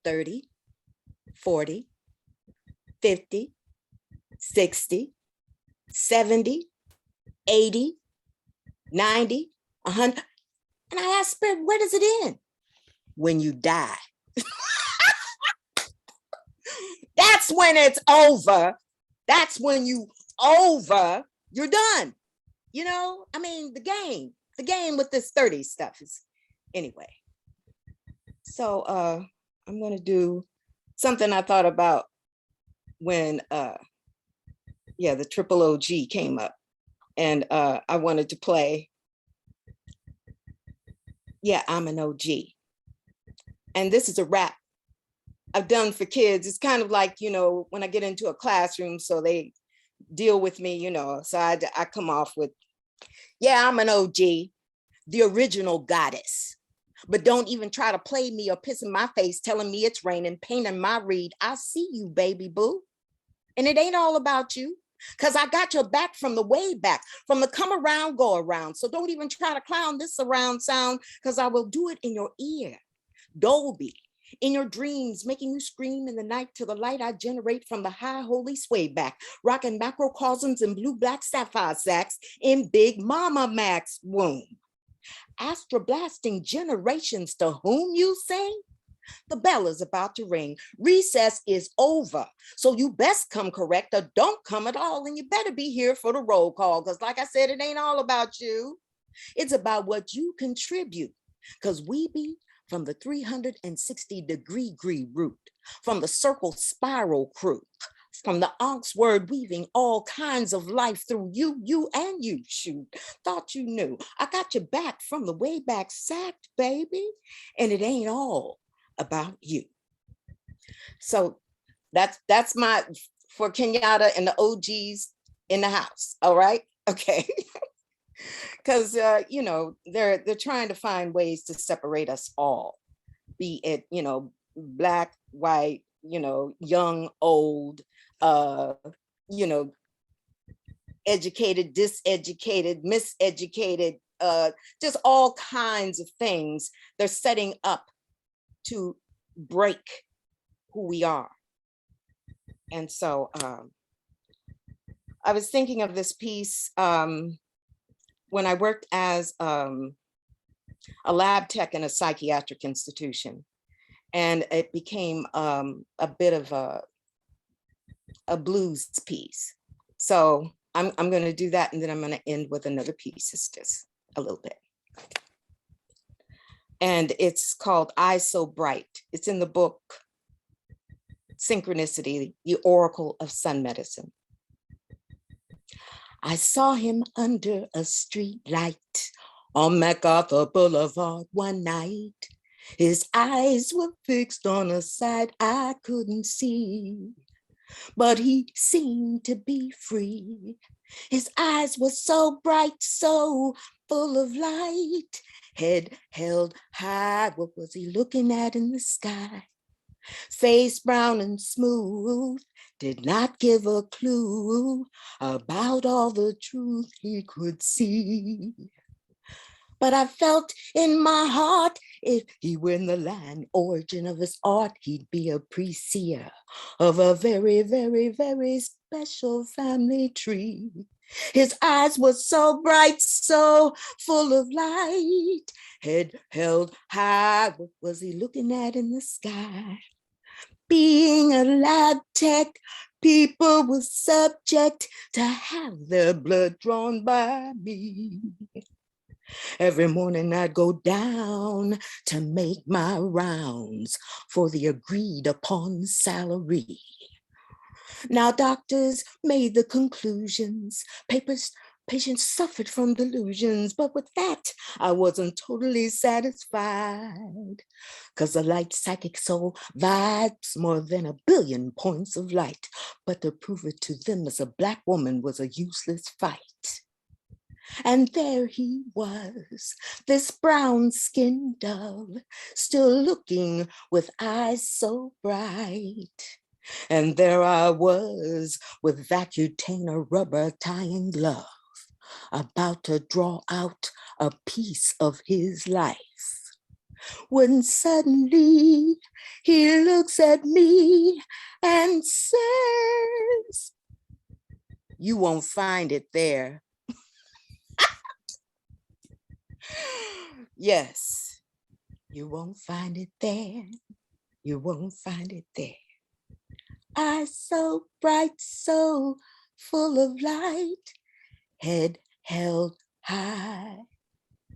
30, 40, 50, 60, 70, 80, 90, 100. And I asked Spirit, where does it end? When you die. That's when it's over. That's when you're done. You know, I mean, the game with this 30 stuff is, anyway. So I'm going to do something I thought about when, the triple OG came up and I wanted to play, I'm an OG. And this is a rap I've done for kids. It's kind of like, you know, when I get into a classroom, so they deal with me, you know, so I come off with, I'm an OG, the original goddess. But don't even try to play me or piss in my face, telling me it's raining, painting my reed. I see you, baby boo. And it ain't all about you, because I got your back from the way back, from the come around, go around. So don't even try to clown this surround sound, because I will do it in your ear. Dolby, in your dreams, making you scream in the night to the light I generate from the high holy sway back, rocking macrocosms and blue black sapphire sacks in Big Mama Mac's womb. Astra blasting generations to whom you sing? The bell is about to ring. Recess is over. So you best come correct or don't come at all. And you better be here for the roll call. Because like I said, it ain't all about you. It's about what you contribute. Because we be from the 360-degree route, from the circle spiral crew, from the Onk's word weaving all kinds of life through you, and you. Shoot, thought you knew. I got your back from the way back sacked, baby. And it ain't all about you. So that's my, for Kenyatta and the OGs in the house, all right? Okay. Because, you know, they're trying to find ways to separate us all, be it, you know, Black, white, you know, young, old, you know, educated, diseducated, miseducated, just all kinds of things. They're setting up to break who we are. And so I was thinking of this piece when I worked as a lab tech in a psychiatric institution. And it became a bit of a blues piece. So I'm going to do that, and then I'm going to end with another piece. It's just a little bit. And it's called Eyes So Bright. It's in the book Synchronicity, the Oracle of Sun Medicine. I saw him under a street light on MacArthur Boulevard one night. His eyes were fixed on a sight I couldn't see, but he seemed to be free. His eyes were so bright, so full of light, head held high. What was he looking at in the sky? Face brown and smooth, did not give a clue about all the truth he could see. But I felt in my heart, if he were in the land origin of his art, he'd be a pre-seer of a very, very, very special family tree. His eyes were so bright, so full of light, head held high. What was he looking at in the sky? Being a lab tech, people were subject to have their blood drawn by me. Every morning I'd go down to make my rounds for the agreed upon salary. Now doctors made the conclusions, patients suffered from delusions, but with that, I wasn't totally satisfied, because the light psychic soul vibes more than 1 billion points of light, but to prove it to them as a Black woman was a useless fight. And there he was, this brown-skinned dove, still looking with eyes so bright. And there I was with Vacutainer a rubber tying glove, about to draw out a piece of his life. When suddenly he looks at me and says, "You won't find it there." Yes, you won't find it there. You won't find it there. Eyes so bright, so full of light, head held high.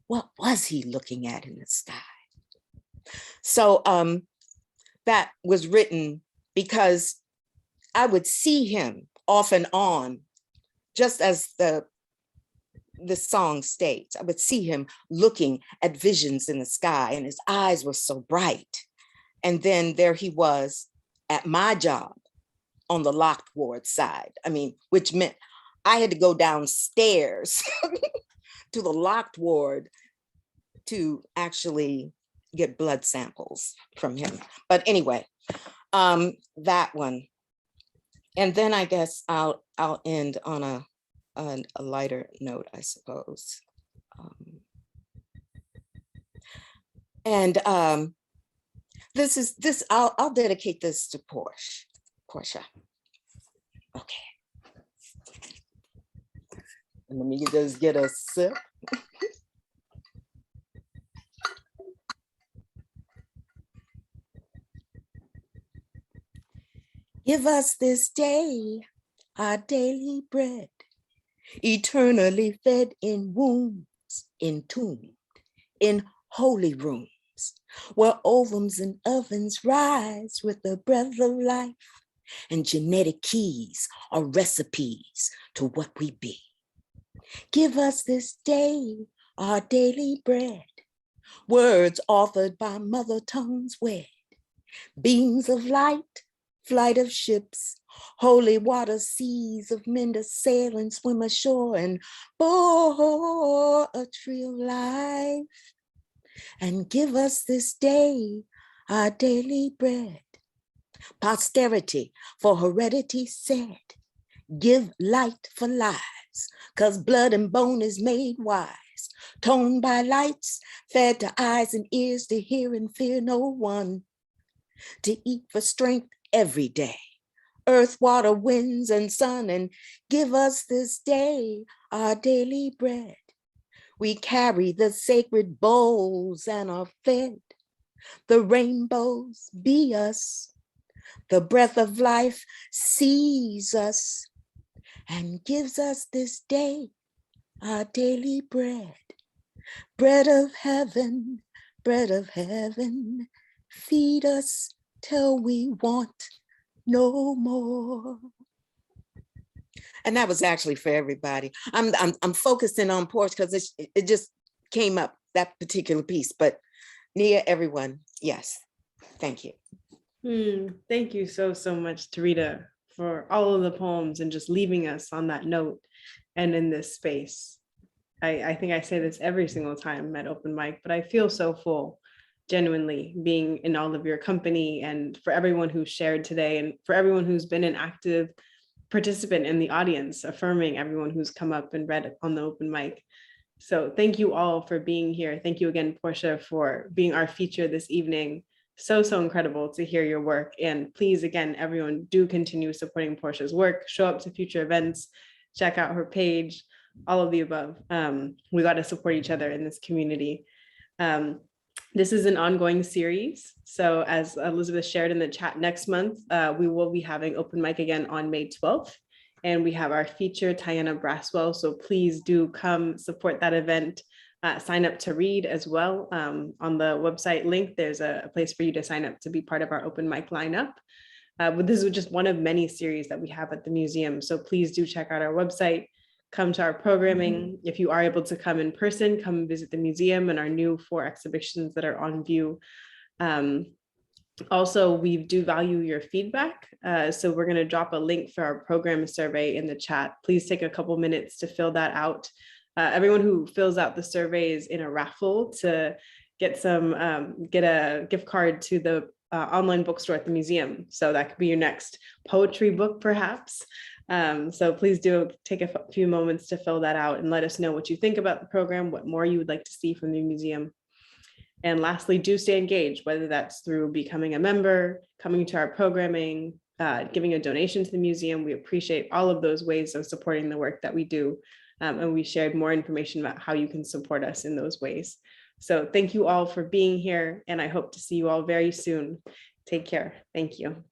What was he looking at in the sky? So that was written because I would see him off and on, just as the song states. I would see him looking at visions in the sky, and his eyes were so bright. And then there he was at my job on the locked ward side. I mean, which meant I had to go downstairs to the locked ward to actually get blood samples from him. But anyway, that one. And then I guess I'll end on a lighter note, I suppose. I'll dedicate this to Porsche. Okay. And let me just get a sip. Give us this day our daily bread, eternally fed in wombs, entombed in holy rooms, where ovums and ovens rise with the breath of life, and genetic keys are recipes to what we be. Give us this day our daily bread, words authored by mother tongues wed, Beams of light, flight of ships, holy water seas of men to sail and swim ashore and bore a tree of life. And give us this day our daily bread. Posterity for heredity said, give light for lives, 'cause blood and bone is made wise. Toned by lights, fed to eyes and ears to hear and fear no one. To eat for strength every day, earth, water, winds, and sun, and give us this day our daily bread. We carry the sacred bowls and are fed. The rainbows be us. The breath of life sees us and gives us this day our daily bread. Bread of heaven, feed us till we want no more. And that was actually for everybody. I'm focusing on Porsche because it just came up, that particular piece. But Nia, everyone, yes, thank you. Thank you so much to Rita for all of the poems and just leaving us on that note and in this space. I think I say this every single time at open mic, but I feel so full, genuinely, being in all of your company, and for everyone who shared today, and for everyone who's been an active participant in the audience, affirming everyone who's come up and read on the open mic. So thank you all for being here. Thank you again, Porsche, for being our feature this evening. So incredible to hear your work. And please, again, everyone, do continue supporting Porsche's work. Show up to future events, check out her page, all of the above. We got to support each other in this community. This is an ongoing series. So as Elizabeth shared in the chat, next month, we will be having open mic again on May 12th. And we have our feature, Tiana Braswell. So please do come support that event. Sign up to read as well. On the website link, there's a place for you to sign up to be part of our open mic lineup. But this is just one of many series that we have at the museum. So please do check out our website, come to our programming. If you are able to come in person, come visit the museum and our new 4 exhibitions that are on view. Also, we do value your feedback. So we're going to drop a link for our program survey in the chat. Please take a couple minutes to fill that out. Everyone who fills out the survey is in a raffle to get a gift card to the online bookstore at the museum. So that could be your next poetry book, perhaps. So please do take a few moments to fill that out and let us know what you think about the program, what more you would like to see from the museum. And lastly, do stay engaged, whether that's through becoming a member, coming to our programming, giving a donation to the museum. We appreciate all of those ways of supporting the work that we do. And we shared more information about how you can support us in those ways. So thank you all for being here, and I hope to see you all very soon. Take care. Thank you.